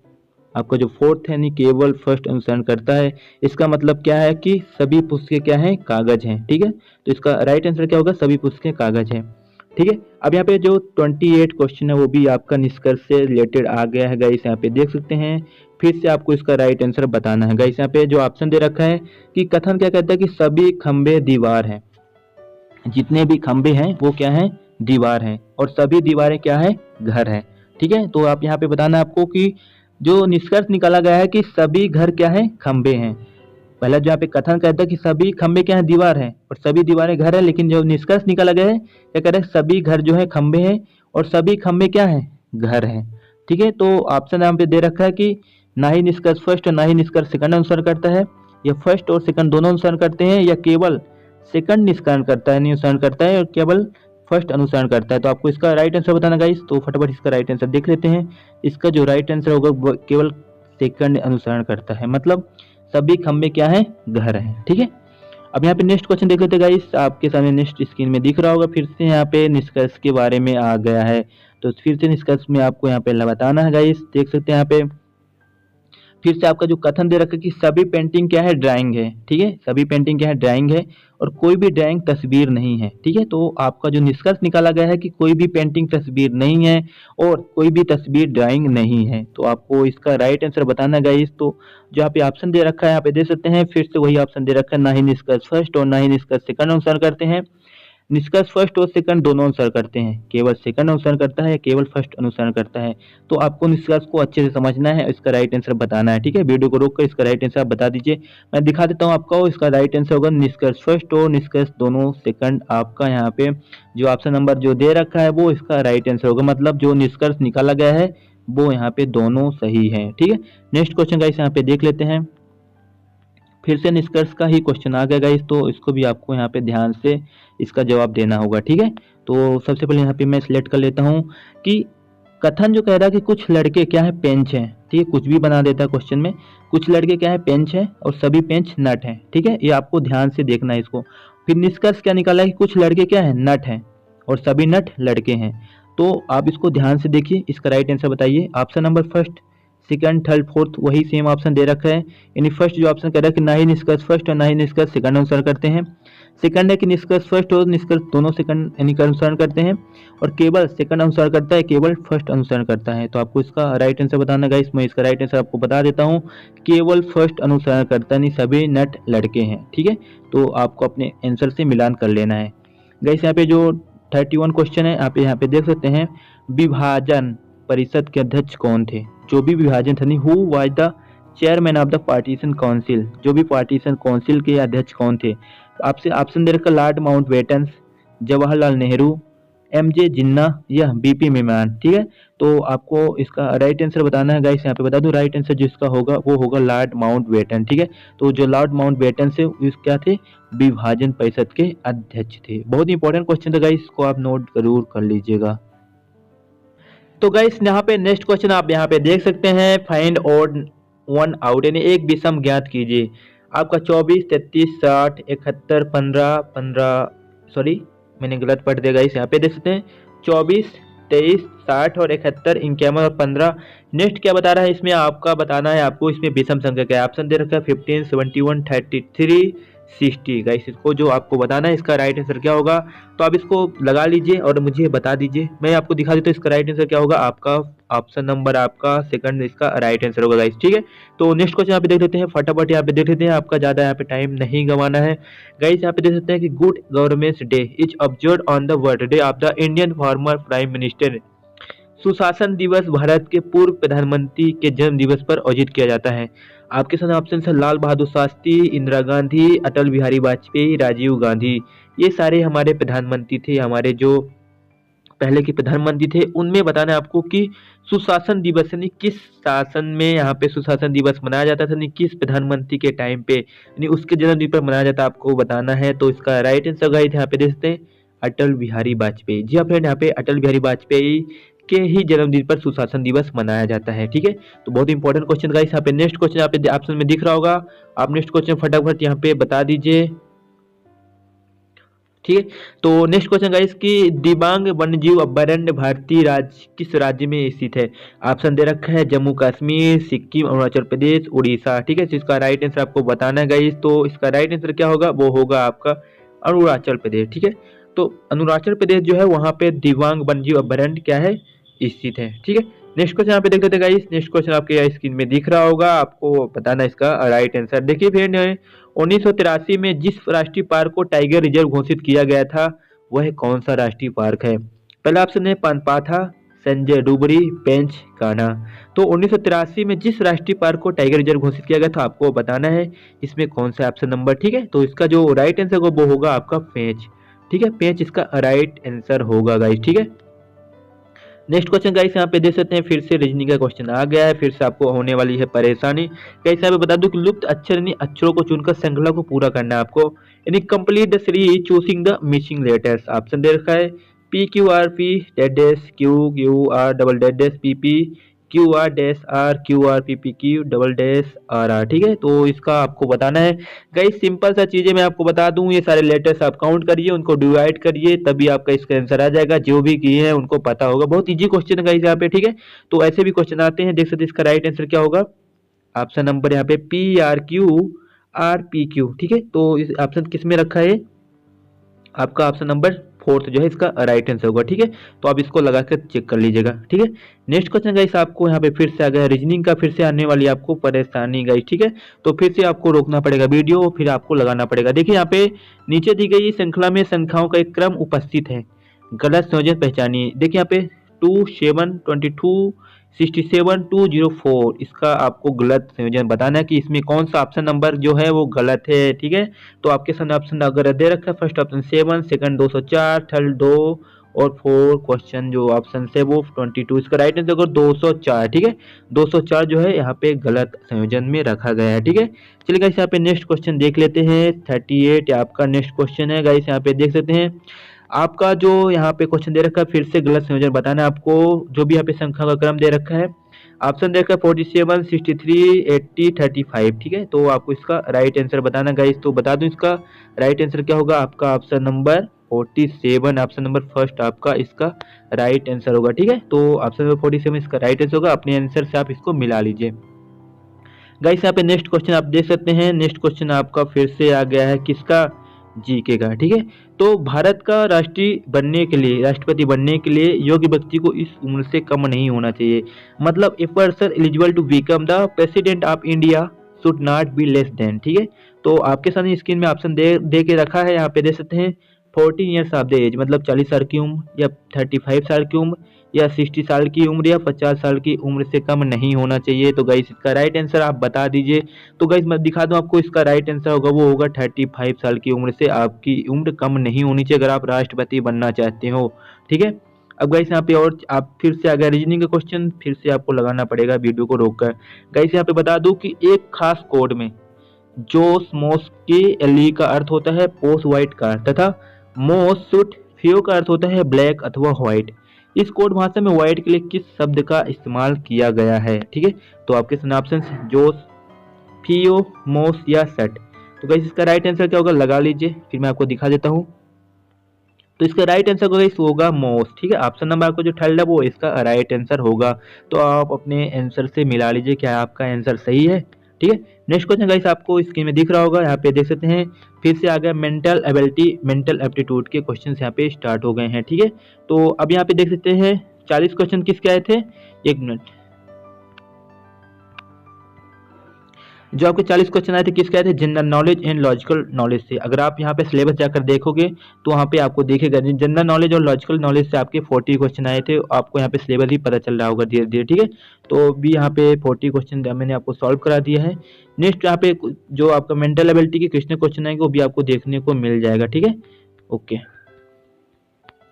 आपका जो फोर्थ है, यानी केवल फर्स्ट अनुसरण करता है। इसका मतलब क्या है कि सभी पुस्तकें क्या हैं, कागज हैं, ठीक है। तो इसका राइट आंसर क्या होगा, सभी पुस्तकें कागज हैं, ठीक है। अब यहाँ पे जो 28 क्वेश्चन है वो भी आपका निष्कर्ष से रिलेटेड आ गया है गाइस, यहाँ पे देख सकते हैं। फिर से आपको इसका राइट आंसर बताना है गाइस। यहाँ पे जो ऑप्शन दे रखा है कि कथन क्या कहता है कि सभी खंबे दीवार हैं। जितने भी खंबे हैं वो क्या है, दीवार हैं, और सभी दीवारें क्या है, घर हैं, ठीक है। तो आप यहाँ पे बताना है आपको कि जो निष्कर्ष निकाला गया है कि सभी घर क्या है, खंबे हैं। पहला जो यहाँ पे कथन कहता है कि सभी खंबे क्या है, दीवार है, और सभी दीवारें घर है, लेकिन जो निष्कर्ष निकाला गया है क्या कह रहे हैं, सभी घर जो है खंबे हैं, और सभी खंबे क्या है, घर हैं, ठीक है। तो ऑप्शन यहाँ पे दे रखा है कि ना ही निष्कर्ष फर्स्ट और ना ही निष्कर्ष सेकंड अनुसरण करता है, या फर्स्ट और सेकंड दोनों अनुसरण करते हैं, या केवल सेकंड निष्करण करता है, नहीं अनुसरण करता है, और केवल फर्स्ट अनुसरण करता है। तो आपको इसका राइट आंसर बताना गाइस। तो फटाफट इसका राइट आंसर देख लेते हैं। इसका जो राइट आंसर होगा वो केवल सेकंड अनुसरण करता है, मतलब सभी खंबे क्या है, घर हैं, ठीक है। अब यहाँ पे नेक्स्ट क्वेश्चन देख लेते हैं गाइस। आपके सामने नेक्स्ट स्क्रीन में दिख रहा होगा, फिर से यहाँ पे निष्कर्ष के बारे में आ गया है। तो फिर से निष्कर्ष में आपको यहाँ पे बताना है गाइस, देख सकते हैं यहाँ पे फिर से आपका जो कथन दे रखा है कि सभी पेंटिंग क्या है, ड्राइंग है, ठीक है। सभी पेंटिंग क्या है, ड्राइंग है, और कोई भी ड्राइंग तस्वीर नहीं है, ठीक है। तो आपका जो निष्कर्ष निकाला गया है कि कोई भी पेंटिंग तस्वीर नहीं है, और कोई भी तस्वीर ड्राइंग नहीं है। तो आपको इसका राइट आंसर बताना है गाइस। तो जो यहाँ पे ऑप्शन दे रखा है यहाँ पे दे सकते हैं, फिर से वही ऑप्शन दे रखा है, ना ही निष्कर्ष फर्स्ट और ना ही निष्कर्ष सेकंड अनुसरण करते हैं। निष्कर्ष फर्स्ट और सेकंड दोनों अनुसरण करते हैं, केवल सेकंड अनुसरण करता है, केवल फर्स्ट अनुसरण करता है। तो आपको निष्कर्ष को अच्छे से समझना है, इसका राइट आंसर बताना है, ठीक है। वीडियो को रोककर इसका राइट आंसर आप बता दीजिए, मैं दिखा देता हूँ आपको। इसका राइट आंसर होगा निष्कर्ष फर्स्ट और निष्कर्ष दोनों सेकंड। आपका यहाँ पे जो ऑप्शन नंबर जो दे रखा है वो इसका राइट आंसर होगा, मतलब जो निष्कर्ष निकाला गया है वो यहाँ पे दोनों सही है, ठीक है। नेक्स्ट क्वेश्चन गाइस यहाँ पे देख लेते हैं। फिर से निष्कर्ष का ही क्वेश्चन आ गया गाइस, तो इसको भी आपको यहाँ पे ध्यान से इसका जवाब देना होगा, ठीक है। तो सबसे पहले यहाँ पे मैं सिलेक्ट कर लेता हूँ कि कथन जो कह रहा है कि कुछ लड़के क्या है, पेंच हैं, ठीक है। कुछ भी बना देता है क्वेश्चन में, कुछ लड़के क्या है, पेंच है, और सभी पेंच नट हैं, ठीक है। ये आपको ध्यान से देखना है इसको। फिर निष्कर्ष क्या निकाला है कि कुछ लड़के क्या है, नट हैं, और सभी नट लड़के हैं। तो आप इसको ध्यान से देखिए, इसका राइट आंसर बताइए। Option number first second, third, fourth वही सेम ऑप्शन दे रखा है। यानी फर्स्ट जो ऑप्शन कह रहा है कि ना ही निष्कर्ष फर्स्ट और ना ही निष्कर्ष सेकंड अनुसरण करते हैं। सेकंड है कि निष्कर्ष फर्स्ट और निष्कर्ष दोनों सेकंड यानी कि अनुसरण करते हैं, और केवल सेकंड अनुसरण करता है, केवल फर्स्ट अनुसरण करता है। तो आपको इसका राइट आंसर बताना गाइस। मैं इसका राइट आंसर आपको बता देता हूँ, केवल फर्स्ट अनुसरण करता है, यानी सभी नट लड़के हैं। ठीक है, तो आपको अपने आंसर से मिलान कर लेना है गाइस। यहाँ पे जो 31 क्वेश्चन है आप यहाँ पे देख सकते हैं, विभाजन परिषद के अध्यक्ष कौन थे? जो भी विभाजन था, who was the chairman of the partition council, जो भी पार्टीशन काउंसिल के अध्यक्ष कौन थे? आपसे ऑप्शन दे रखा lord Mountbatten, Jawaharlal Nehru, MJ Jinnah या बीपी मेमन। ठीक है, तो आपको इसका राइट आंसर बताना है गाइस। यहाँ पे बता दूं राइट आंसर जिसका होगा वो होगा लॉर्ड माउंटबेटन। ठीक है, तो जो लॉर्ड माउंटबेटन से क्या थे? विभाजन परिषद के अध्यक्ष थे। बहुत इंपॉर्टेंट क्वेश्चन था गाइस, इसको आप नोट जरूर कर लीजिएगा। तो गाइस यहाँ पे नेक्स्ट क्वेश्चन आप यहाँ पे देख सकते हैं, फाइंड ऑड वन आउट, यानी एक विषम ज्ञात कीजिए। आपका 24, 33, 60, 71, 15, 15, सॉरी मैंने गलत पढ़ दिया गाइस। यहाँ पे देख सकते हैं 24, 23, 60 और 71, 51 और 15। नेक्स्ट क्या बता रहा है इसमें? आपका बताना है आपको इसमें विषम संख्या क्या है। ऑप्शन दे रखा है 15, 71, 33, 60। गाइस इसको जो आपको बताना है इसका राइट आंसर क्या होगा, तो आप इसको लगा लीजिए और मुझे बता दीजिए। मैं आपको दिखा देता हूँ इसका राइट आंसर क्या होगा। आपका ऑप्शन नंबर आपका सेकंड इसका राइट आंसर होगा गाइस। ठीक है, तो नेक्स्ट क्वेश्चन यहाँ पे देख लेते हैं, फटाफट यहाँ पे देख लेते हैं, आपका ज्यादा यहाँ पे टाइम नहीं गंवाना है गाइस। यहाँ पे देख सकते हैं कि good governance day is observed on the birthday of the Indian former prime minister. सुशासन दिवस भारत के पूर्व प्रधानमंत्री के जन्म दिवस पर आयोजित किया जाता है। आपके साथ ऑप्शन है लाल बहादुर शास्त्री, इंदिरा गांधी, अटल बिहारी वाजपेयी, राजीव गांधी। ये सारे हमारे प्रधानमंत्री थे, हमारे जो पहले के प्रधानमंत्री थे। उनमें बताना है आपको कि सुशासन दिवस यानी किस शासन में यहाँ पे सुशासन दिवस मनाया जाता था, यानी किस प्रधानमंत्री के टाइम पे, यानी उसके जन्मदिन पर मनाया जाता, आपको बताना है। तो इसका राइट आंसर गाइस यहाँ पे देख सकते हैं अटल बिहारी वाजपेयी। जी हाँ फ्रेंड, यहाँ पे अटल बिहारी वाजपेयी के ही जन्मदिन पर सुशासन दिवस मनाया जाता है। ठीक है, तो बहुत इंपॉर्टेंट क्वेश्चन गाइस। यहाँ पे नेक्स्ट क्वेश्चन यहाँ पे ऑप्शन में दिख रहा होगा, आप नेक्स्ट क्वेश्चन फटाफट यहाँ पे बता दीजिए। ठीक है, तो नेक्स्ट क्वेश्चन गाइस कि दिबांग वन्यजीव अभयारण्य भारतीय राज्य किस राज्य में स्थित है? ऑप्शन दे रखा है जम्मू कश्मीर, सिक्किम, अरुणाचल प्रदेश, उड़ीसा। ठीक है, तो इसका राइट आंसर आपको बताना है गाइस। तो इसका राइट आंसर क्या होगा, वो होगा आपका अरुणाचल प्रदेश। ठीक है, तो अरुणाचल प्रदेश जो है वहां पे दिबांग वन्यजीव अभयारण्य क्या है, स्थित है। ठीक है, नेक्स्ट क्वेश्चन यहाँ पे देख लेते हैं गाइस। नेक्स्ट क्वेश्चन आपके स्क्रीन में दिख रहा होगा, आपको बताना इसका राइट आंसर। देखिए फ्रेंड, 1983 में जिस राष्ट्रीय पार्क को टाइगर रिजर्व घोषित किया गया था वह कौन सा राष्ट्रीय पार्क है? पहला ऑप्शन है पनपाथा, संजय डुबरी, पेंच कान्हा। तो 1983 में जिस राष्ट्रीय पार्क को टाइगर रिजर्व घोषित किया गया था आपको बताना है इसमें कौन सा ऑप्शन नंबर। ठीक है, तो इसका जो राइट आंसर होगा वो होगा आपका पेंच। ठीक है, पेंच इसका राइट आंसर होगा गाइस। ठीक है, नेक्स्ट क्वेश्चन गाइस यहाँ पे देख सकते हैं, फिर से रीजनिंग का क्वेश्चन आ गया है, फिर से आपको होने वाली है परेशानी। गाइस यहाँ पे बता दूं कि लुप्त अक्षर यानी अक्षरों को चुनकर श्रृंखला को पूरा करना है आपको, यानी complete the series choosing the missing letters. Option दे रखा है P Q R P dead dash Q Q R double dead dash P P Q R dash R Q R P P Q double dash R R. ठीक है, तो इसका आपको बताना है गाइस। सिंपल सा चीजें मैं आपको बता दूं, ये सारे लेटर्स आप काउंट करिए, उनको डिवाइड करिए, तभी आपका इसका आंसर आ जाएगा। जो भी किए हैं उनको पता होगा, बहुत इजी क्वेश्चन है गाइस यहाँ पे। ठीक है, तो ऐसे भी क्वेश्चन आते हैं, देख सकते इसका राइट आंसर क्या होगा। ऑप्शन नंबर यहाँ पे P R Q R P Q. ठीक है, तो इस ऑप्शन किस में रखा है, आपका ऑप्शन नंबर फोर्थ जो है इसका राइट आंसर होगा। ठीक है, तो आप इसको लगा कर चेक कर लीजिएगा। ठीक है, नेक्स्ट क्वेश्चन गाइस आपको यहाँ पे फिर से आ गया रीजनिंग का, फिर से आने वाली आपको परेशानी गाइस। ठीक है, तो फिर से आपको रोकना पड़ेगा वीडियो, फिर आपको लगाना पड़ेगा। देखिए यहाँ पे नीचे दी गई श्रृंखला में संख्याओं का एक क्रम उपस्थित है, गलत संयोजन पहचानिए। देखिए यहाँ पे 2, 7, 22, 67, 204, इसका आपको गलत संयोजन बताना है कि इसमें कौन सा ऑप्शन नंबर जो है वो गलत है। ठीक है, तो आपके सामने ऑप्शन अगर दे रखा है, फर्स्ट ऑप्शन 7, सेकंड 204, थर्ड 2 और 4, क्वेश्चन जो ऑप्शन से वो 22, इसका राइट आंसर होगा 204। ठीक है, 204 जो है यहाँ पे गलत संयोजन में रखा गया है। ठीक है, चलिए गाइस यहाँ पे नेक्स्ट क्वेश्चन देख लेते हैं। 38 आपका नेक्स्ट क्वेश्चन है गाइस, यहाँ पे देख सकते हैं आपका जो यहाँ पे क्वेश्चन दे रखा है, फिर से गलत संयोजन बताना है आपको। जो भी यहाँ पे संख्या का क्रम दे रखा है, ऑप्शन दे रखा है 47, 63, 80, 35। ठीक है, तो आपको इसका राइट आंसर बताना गाइस। तो बता दूं इसका राइट आंसर क्या होगा, आपका option number 47 option number first आपका इसका राइट आंसर होगा। ठीक है, तो ऑप्शन नंबर 47 इसका राइट आंसर होगा। अपने आंसर से आप इसको मिला लीजिए। गाइस यहाँ पे नेक्स्ट क्वेश्चन आप देख सकते हैं। नेक्स्ट क्वेश्चन आपका फिर से आ गया है किसका, जीके का। ठीक है, तो भारत का राष्ट्रपति बनने के लिए योग्य व्यक्ति को इस उम्र से कम नहीं होना चाहिए। मतलब a person eligible to become the president of India should not be less than. ठीक है, तो आपके सामने स्क्रीन में ऑप्शन दे के रखा है, यहाँ पे दे सकते हैं 14 ईयर्स ऑफ द एज, मतलब 40 साल की उम्र, या 35 साल की उम्र, या 60 साल की उम्र, या 50 साल की उम्र से कम नहीं होना चाहिए। तो गाइस इसका राइट आंसर आप बता दीजिए। तो गाइस मैं दिखा दूं आपको, इसका राइट आंसर होगा वो होगा 35 साल की उम्र से आपकी उम्र कम नहीं होनी चाहिए अगर आप राष्ट्रपति बनना चाहते हो। ठीक है, अब गाइस यहाँ पे और आप फिर से अगर रीजनिंग का क्वेश्चन फिर से आपको लगाना पड़ेगा वीडियो को रोककर। गाइस यहाँ पे बता दूं कि एक खास कोड में जोस मोस के एली का अर्थ होता है पोस व्हाइट कार, तथा मोस सुट फियो का अर्थ होता है ब्लैक अथवा व्हाइट। इस कोड भाषा में व्हाइट के लिए किस शब्द का इस्तेमाल किया गया है? ठीक है, तो आपके सामने ऑप्शन जोस, फियो, मोस या सट। तो गाइस इसका राइट आंसर क्या होगा लगा लीजिए, फिर मैं आपको दिखा देता हूँ। तो इसका राइट आंसर होगा मोस। ठीक है, ऑप्शन नंबर आपको जो थर्ड है वो इसका राइट आंसर होगा। तो आप अपने आंसर से मिला लीजिए क्या आपका आंसर सही है। ठीक है, नेक्स्ट क्वेश्चन गाइस आपको स्क्रीन में दिख रहा होगा, यहाँ पे देख सकते हैं फिर से आ गया मेंटल एबिलिटी, मेंटल एप्टीट्यूड के क्वेश्चन यहाँ पे स्टार्ट हो गए हैं। ठीक है, तो अब यहाँ पे देख सकते हैं 40 क्वेश्चन किसके आए थे, एक मिनट, जो आपके 40 क्वेश्चन आए थे किसके आए थे, general knowledge and logical knowledge से। अगर आप यहाँ पे सिलेबस जाकर देखोगे तो वहाँ पे आपको देखेगा जनरल नॉलेज और लॉजिकल नॉलेज से आपके 40 क्वेश्चन आए थे। आपको यहाँ पे सिलेबस ही पता चल रहा होगा धीरे धीरे। ठीक है, तो भी यहाँ पे 40 क्वेश्चन मैंने आपको सॉल्व करा दिया है। नेक्स्ट यहाँ पे जो आपका मेंटल एबिलिटी के कितने क्वेश्चन आएंगे वो भी आपको देखने को मिल जाएगा। ठीक है, ओके,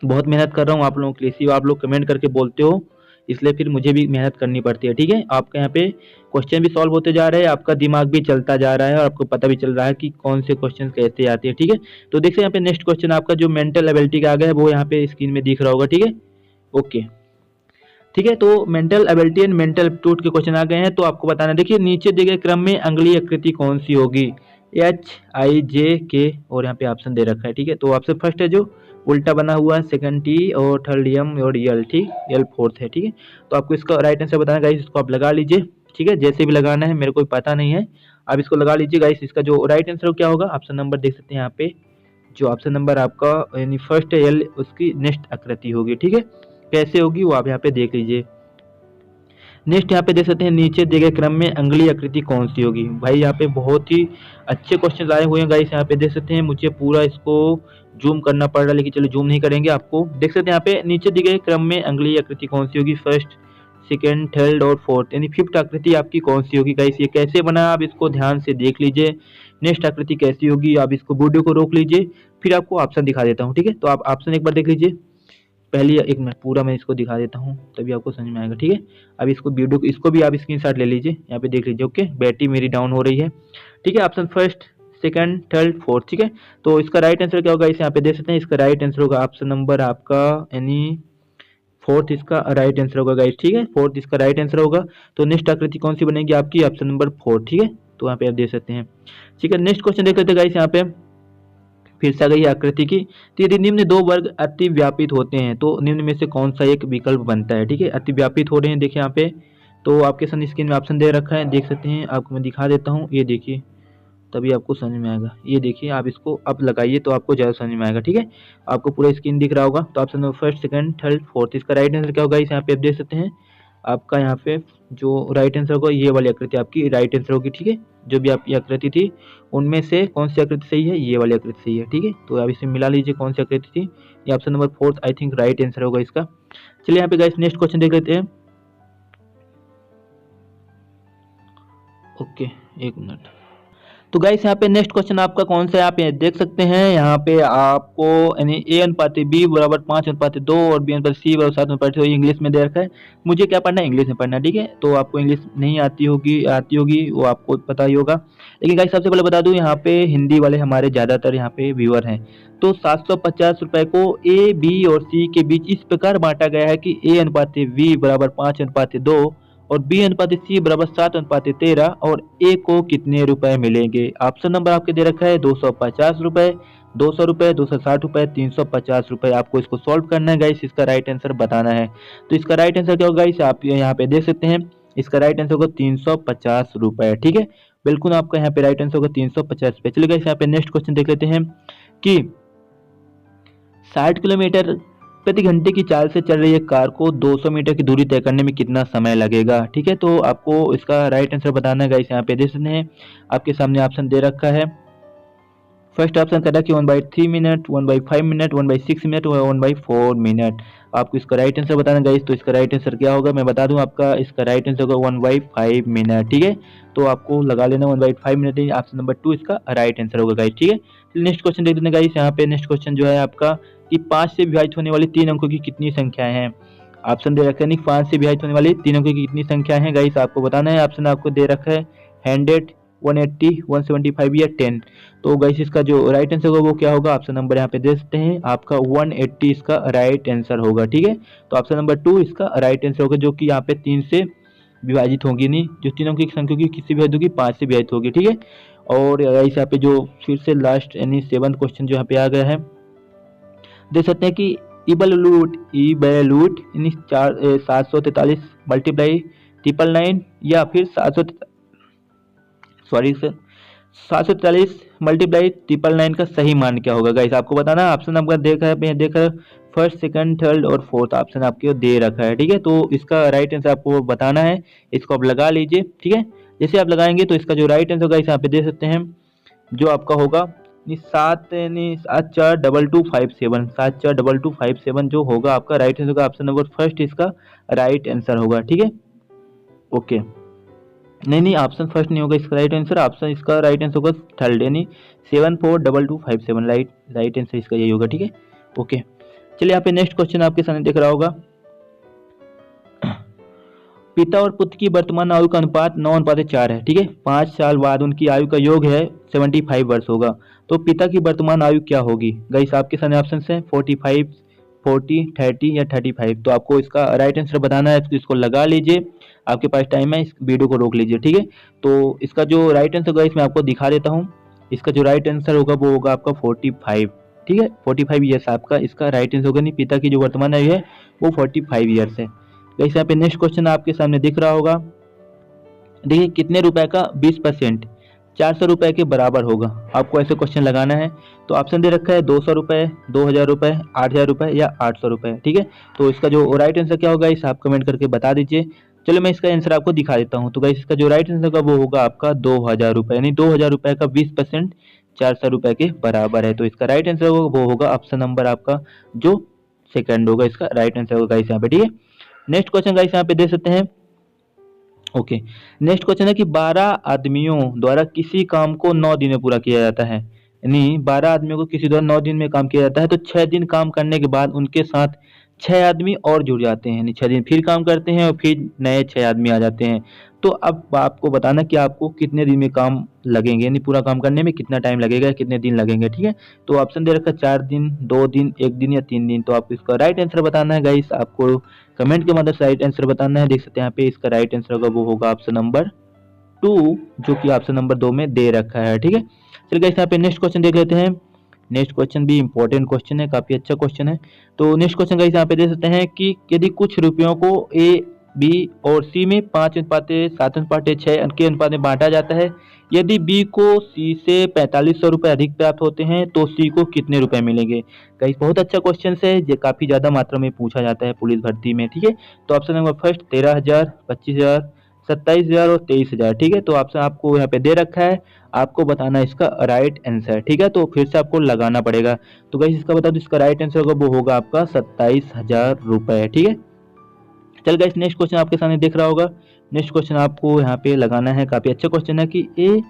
बहुत मेहनत कर रहा हूँ आप लोगों के लिए, इसी आप लोग कमेंट करके बोलते हो इसलिए फिर मुझे भी मेहनत करनी पड़ती है। ठीक है, आपका यहाँ पे क्वेश्चन भी सॉल्व होते जा रहे हैं, आपका दिमाग भी चलता जा रहा है और आपको पता भी चल रहा है कि कौन से क्वेश्चन कैसे आते हैं। ठीक है, तो देखिए यहाँ पे नेक्स्ट क्वेश्चन आपका जो मेंटल एबिलिटी का आ गया है वो यहाँ पे स्क्रीन में दिख रहा होगा। ठीक है, ओके, ठीक है, तो mental ability and mental aptitude के क्वेश्चन आ गए हैं। तो आपको बताना, देखिए नीचे दिए गए क्रम में अगली आकृति कौन सी होगी, HIJK, और यहाँ पे ऑप्शन दे रखा है। ठीक है, तो ऑप्शन फर्स्ट है जो उल्टा बना हुआ है, सेकंड T और थर्ड M और L, ठीक, L फोर्थ है। ठीक है, तो आपको इसका राइट आंसर बताना गाइस, इसको आप लगा लीजिए। ठीक है, जैसे भी लगाना है मेरे को पता नहीं है, आप इसको लगा लीजिए गाइस। इसका जो राइट आंसर क्या होगा, ऑप्शन नंबर देख सकते हैं यहाँ पे, जो ऑप्शन नंबर आपका यानी फर्स्ट है L, उसकी नेक्स्ट आकृति होगी। ठीक है, कैसे होगी वो आप यहाँ पे देख लीजिए। नेक्स्ट यहाँ पे देख सकते हैं नीचे दिए गए क्रम में अगली आकृति कौन सी होगी। भाई यहाँ पे बहुत ही अच्छे क्वेश्चन आए हुए हैं गाइस, यहाँ पे देख सकते हैं, मुझे पूरा इसको जूम करना पड़ रहा है लेकिन चलो जूम नहीं करेंगे। आपको देख सकते हैं यहाँ पे नीचे दिए गए क्रम में अगली आकृति कौन सी होगी, फर्स्ट, सेकेंड, थर्ड और फोर्थ, यानी फिफ्थ आकृति आपकी कौन सी होगी गाइस। ये कैसे बना आप इसको ध्यान से देख लीजिए। नेक्स्ट आकृति कैसी होगी, आप इसको वीडियो को रोक लीजिए, फिर आपको ऑप्शन दिखा देता हूँ। ठीक है, तो आप ऑप्शन एक बार देख लीजिए पहले, एक मिनट पूरा मैं इसको दिखा देता हूँ तभी आपको समझ में आएगा। ठीक है, अब इसको वीडियो इसको भी आप स्क्रीनशॉट ले लीजिए, यहाँ पे देख लीजिए। ओके, बैटरी मेरी डाउन हो रही है। ठीक है, option first, second, third, fourth. ठीक है, तो इसका राइट आंसर क्या होगा, इसे यहाँ पे देख सकते हैं, इसका राइट आंसर होगा ऑप्शन नंबर आपका यानी फोर्थ, इसका राइट आंसर होगा गाइस। ठीक है, फोर्थ इसका राइट आंसर होगा। तो नेक्स्ट आकृति कौन सी बनेगी आपकी, ऑप्शन नंबर फोर्थ। ठीक है, तो यहाँ पे आप देख सकते हैं। ठीक है, नेक्स्ट क्वेश्चन देख लेते हैं गाइस। यहाँ पे फिर से आ गई आकृति की, तो यदि निम्न दो वर्ग अतिव्यापित होते हैं तो निम्न में से कौन सा एक विकल्प बनता है। ठीक है, अतिव्यापित हो रहे हैं, देखिए यहाँ पे, तो आपके सामने स्क्रीन में ऑप्शन दे रखा है, देख सकते हैं, आपको मैं दिखा देता हूँ, ये देखिए तभी आपको समझ में आएगा। ये देखिए, आप इसको अब लगाइए तो आपको ज़्यादा समझ में आएगा। ठीक है, आपको पूरा स्क्रीन दिख रहा होगा। तो option number first, second, third, fourth, इसका राइट आंसर क्या होगा, इस यहाँ पे आप देख सकते हैं, आपका यहाँ पे जो राइट आंसर होगा ये वाली आकृति आपकी राइट आंसर होगी। ठीक है, जो भी आपकी आकृति थी उनमें से कौन सी आकृति सही है, ये वाली आकृति सही है। ठीक है, तो आप इसे मिला लीजिए कौन सी आकृति थी, ये option number fourth I think right answer होगा इसका। चलिए यहाँ पे गाइस नेक्स्ट क्वेश्चन देख लेते हैं। ओके, एक मिनट। तो गाइस यहाँ पे नेक्स्ट क्वेश्चन आपका कौन सा है, आप देख सकते हैं यहाँ पे आपको यानी A/B बराबर 5/2 और B/C बराबर 7/2 इंग्लिश में दे रखा है। मुझे क्या पढ़ना है, इंग्लिश में पढ़ना है। ठीक है, तो आपको इंग्लिश नहीं आती होगी वो आपको पता ही होगा। लेकिन गाइस सबसे पहले बता दूं, यहाँ पे हिंदी वाले हमारे ज़्यादातर यहाँ पे व्यूअर हैं। तो 750 रुपये को A, B और C के बीच इस प्रकार बांटा गया है कि A/B बराबर 5/2 और बी अनुपात सी बराबर 7:13 और ए को कितने रुपए मिलेंगे। ऑप्शन नंबर आपके दे रखा है 250 रुपए, 200 रुपए, 260 रुपए, 350 रुपए। आपको इसको सॉल्व करना है गाइस, इसका राइट आंसर बताना है। तो इसका राइट आंसर क्या होगा गाइस, आप यहाँ पे देख सकते हैं, इसका राइट आंसर होगा 350 रुपए। ठीक है, बिल्कुल आपका यहाँ पे राइट आंसर होगा 350 रुपए। चलिए गाइस यहाँ पे नेक्स्ट क्वेश्चन देख लेते हैं कि 60 किलोमीटर प्रति घंटे की चाल से चल रही एक कार को 200 मीटर की दूरी तय करने में कितना समय लगेगा। ठीक है, तो आपको इसका राइट आंसर बताना है गाइस। यहाँ पे देख सकते हैं आपके सामने ऑप्शन दे रखा है। फर्स्ट ऑप्शन कह रहा है कि 1/3 मिनट, 1/5 मिनट, 1/6 मिनट और 1/4 मिनट। आपको इसका राइट आंसर बताना गाइस। तो इसका राइट आंसर क्या होगा मैं बता दूं, आपका इसका राइट आंसर होगा 1/5 मिनट। ठीक है, तो आपको लगा लेना 1/5 मिनट। ऑप्शन नंबर 2 इसका राइट आंसर होगा गाइस। ठीक है, नेक्स्ट क्वेश्चन देख लेते हैं गाइस। यहाँ पे नेक्स्ट क्वेश्चन जो है आपका कि 5 से विभाजित होने वाली 3 अंकों की कितनी संख्याएं हैं। ऑप्शन दे रखा है 5 से विभाजित होने वाली 3 अंकों की कितनी संख्या है गाइस, आपको बताना है। ऑप्शन आपको दे रखा है 100, 180, 175 या 10। तो गाइस इसका जो राइट आंसर होगा वो क्या होगा, ऑप्शन नंबर यहाँ पे दे सकते हैं आपका 180 इसका राइट आंसर होगा। ठीक है, तो ऑप्शन नंबर 2 इसका राइट आंसर होगा, जो कि यहाँ पे 3 से विभाजित होगी नहीं, जो तीनों की संख्या की किससे विभाजित होगी, 5 से विभाजित होगी। ठीक है, और गाइस यहाँ पे जो फिर से लास्ट यानी 7th क्वेश्चन जो यहाँ पे आ गया है, देख सकते हैं कि इबैल्यूट यानी 743 मल्टीप्लाई 999 या फिर 743 मल्टीप्लाई 999 का सही मान क्या होगा गाइस, आपको बताना है। ऑप्शन आपका देखा फर्स्ट, सेकंड, थर्ड और फोर्थ ऑप्शन आपके दे रखा है। ठीक है, तो इसका राइट आंसर आपको बताना है, इसको आप लगा लीजिए। ठीक है, जैसे आप लगाएंगे तो इसका जो राइट आंसर गाइस यहाँ पे दे सकते हैं, जो आपका होगा 742257, 742257 जो होगा आपका राइट आंसर होगा। ऑप्शन नंबर फर्स्ट इसका राइट आंसर होगा। ठीक है, ओके, नहीं ऑप्शन फर्स्ट नहीं होगा इसका राइट आंसर, ऑप्शन इसका राइट आंसर होगा थर्ड यानी 742257 राइट आंसर इसका यही होगा। ठीक है, ओके, चलिए यहाँ पे नेक्स्ट क्वेश्चन आपके सामने दिख रहा होगा। पिता और पुत्र की वर्तमान आयु का अनुपात 9:4 है। ठीक है, 5 साल बाद उनकी आयु का योग है 75 वर्ष होगा। तो पिता की वर्तमान आयु क्या होगी गाइस, आपके सामने ऑप्शन है 45, 40, 30 या 35। तो आपको इसका राइट आंसर बताना है, तो इसको लगा लीजिए, आपके पास टाइम है, इस वीडियो को रोक लीजिए। ठीक है, तो इसका जो राइट आंसर गाइस मैं आपको दिखा देता हूँ। इसका जो राइट आंसर होगा वो होगा आपका 45। ठीक है, 45 ईयर्स आपका इसका राइट आंसर होगा। नहीं, पिता की जो वर्तमान आयु है वो 45 ईयर्स है। गाइस यहाँ पे नेक्स्ट क्वेश्चन आपके सामने दिख रहा होगा। देखिए कितने रुपए का 20% 400 रुपए के बराबर होगा, आपको ऐसे क्वेश्चन लगाना है। तो ऑप्शन दे रखा है 200 रुपए, 2000 रुपए, 8000 रुपए या 800 रुपए। ठीक है, तो इसका जो राइट आंसर क्या होगा इस आप कमेंट करके बता दीजिए। चलो मैं इसका आंसर आपको दिखा देता हूँ। तो गाइस इसका जो राइट आंसर होगा वो होगा आपका 2000 रुपए, यानी 2000 रुपए का 20% 400 रुपए के बराबर है। तो इसका राइट आंसर होगा वो होगा ऑप्शन नंबर आपका जो सेकंड होगा, इसका राइट आंसर होगा गाइस यहाँ पे। ठीक है, नेक्स्ट क्वेश्चन गाइस यहाँ पे दे सकते हैं। ओके, नेक्स्ट क्वेश्चन है कि 12 आदमियों द्वारा किसी काम को 9 दिन में पूरा किया जाता है, यानी 12 आदमियों को किसी द्वारा 9 दिन में काम किया जाता है। तो 6 दिन काम करने के बाद उनके साथ 6 आदमी और जुड़ जाते हैं, यानी 6 दिन फिर काम करते हैं और फिर नए 6 आदमी आ जाते हैं। तो अब आपको बताना कि आपको कितने दिन में काम लगेंगे, यानी पूरा काम करने में कितना टाइम लगेगा, कितने दिन लगेंगे। ठीक है, तो ऑप्शन दे रखा है 4 दिन, 2 दिन, 1 दिन या 3 दिन। तो आपको इसका राइट आंसर बताना है गाइस, आपको कमेंट के मदद से राइट आंसर बताना है। देख सकते हैं यहाँ पे इसका राइट आंसर होगा वो होगा ऑप्शन नंबर 2, जो कि ऑप्शन नंबर 2 में दे रखा है। ठीक है, चलिए गाइस यहाँ पे नेक्स्ट क्वेश्चन देख लेते हैं। नेक्स्ट क्वेश्चन भी इंपॉर्टेंट क्वेश्चन है, काफी अच्छा क्वेश्चन है। तो नेक्स्ट क्वेश्चन गाइस यहाँ पे दे सकते हैं कि यदि कुछ रुपयों को ए, बी और सी में 5:7:6 के अनुपात में बांटा जाता है, यदि बी को सी से 4500 रुपये अधिक प्राप्त होते हैं तो सी को कितने रुपए मिलेंगे। गाइस बहुत अच्छा क्वेश्चन है, ये काफी ज्यादा मात्रा में पूछा जाता है पुलिस भर्ती में। ठीक है, तो ऑप्शन नंबर फर्स्ट 13,000, 25,000, 27,000 और 23,000। ठीक है, तो ऑप्शन आपको यहाँ पे दे रखा है, आपको बताना इसका राइट आंसर। ठीक है, तो फिर से आपको लगाना पड़ेगा। तो गाइस इसका बता दो, इसका राइट आंसर होगा वो होगा आपका 27,000 रुपए। ठीक है, चल गाइस नेक्स्ट क्वेश्चन आपके सामने दिख रहा होगा। नेक्स्ट क्वेश्चन आपको यहाँ पे लगाना है, काफी अच्छा क्वेश्चन है कि ए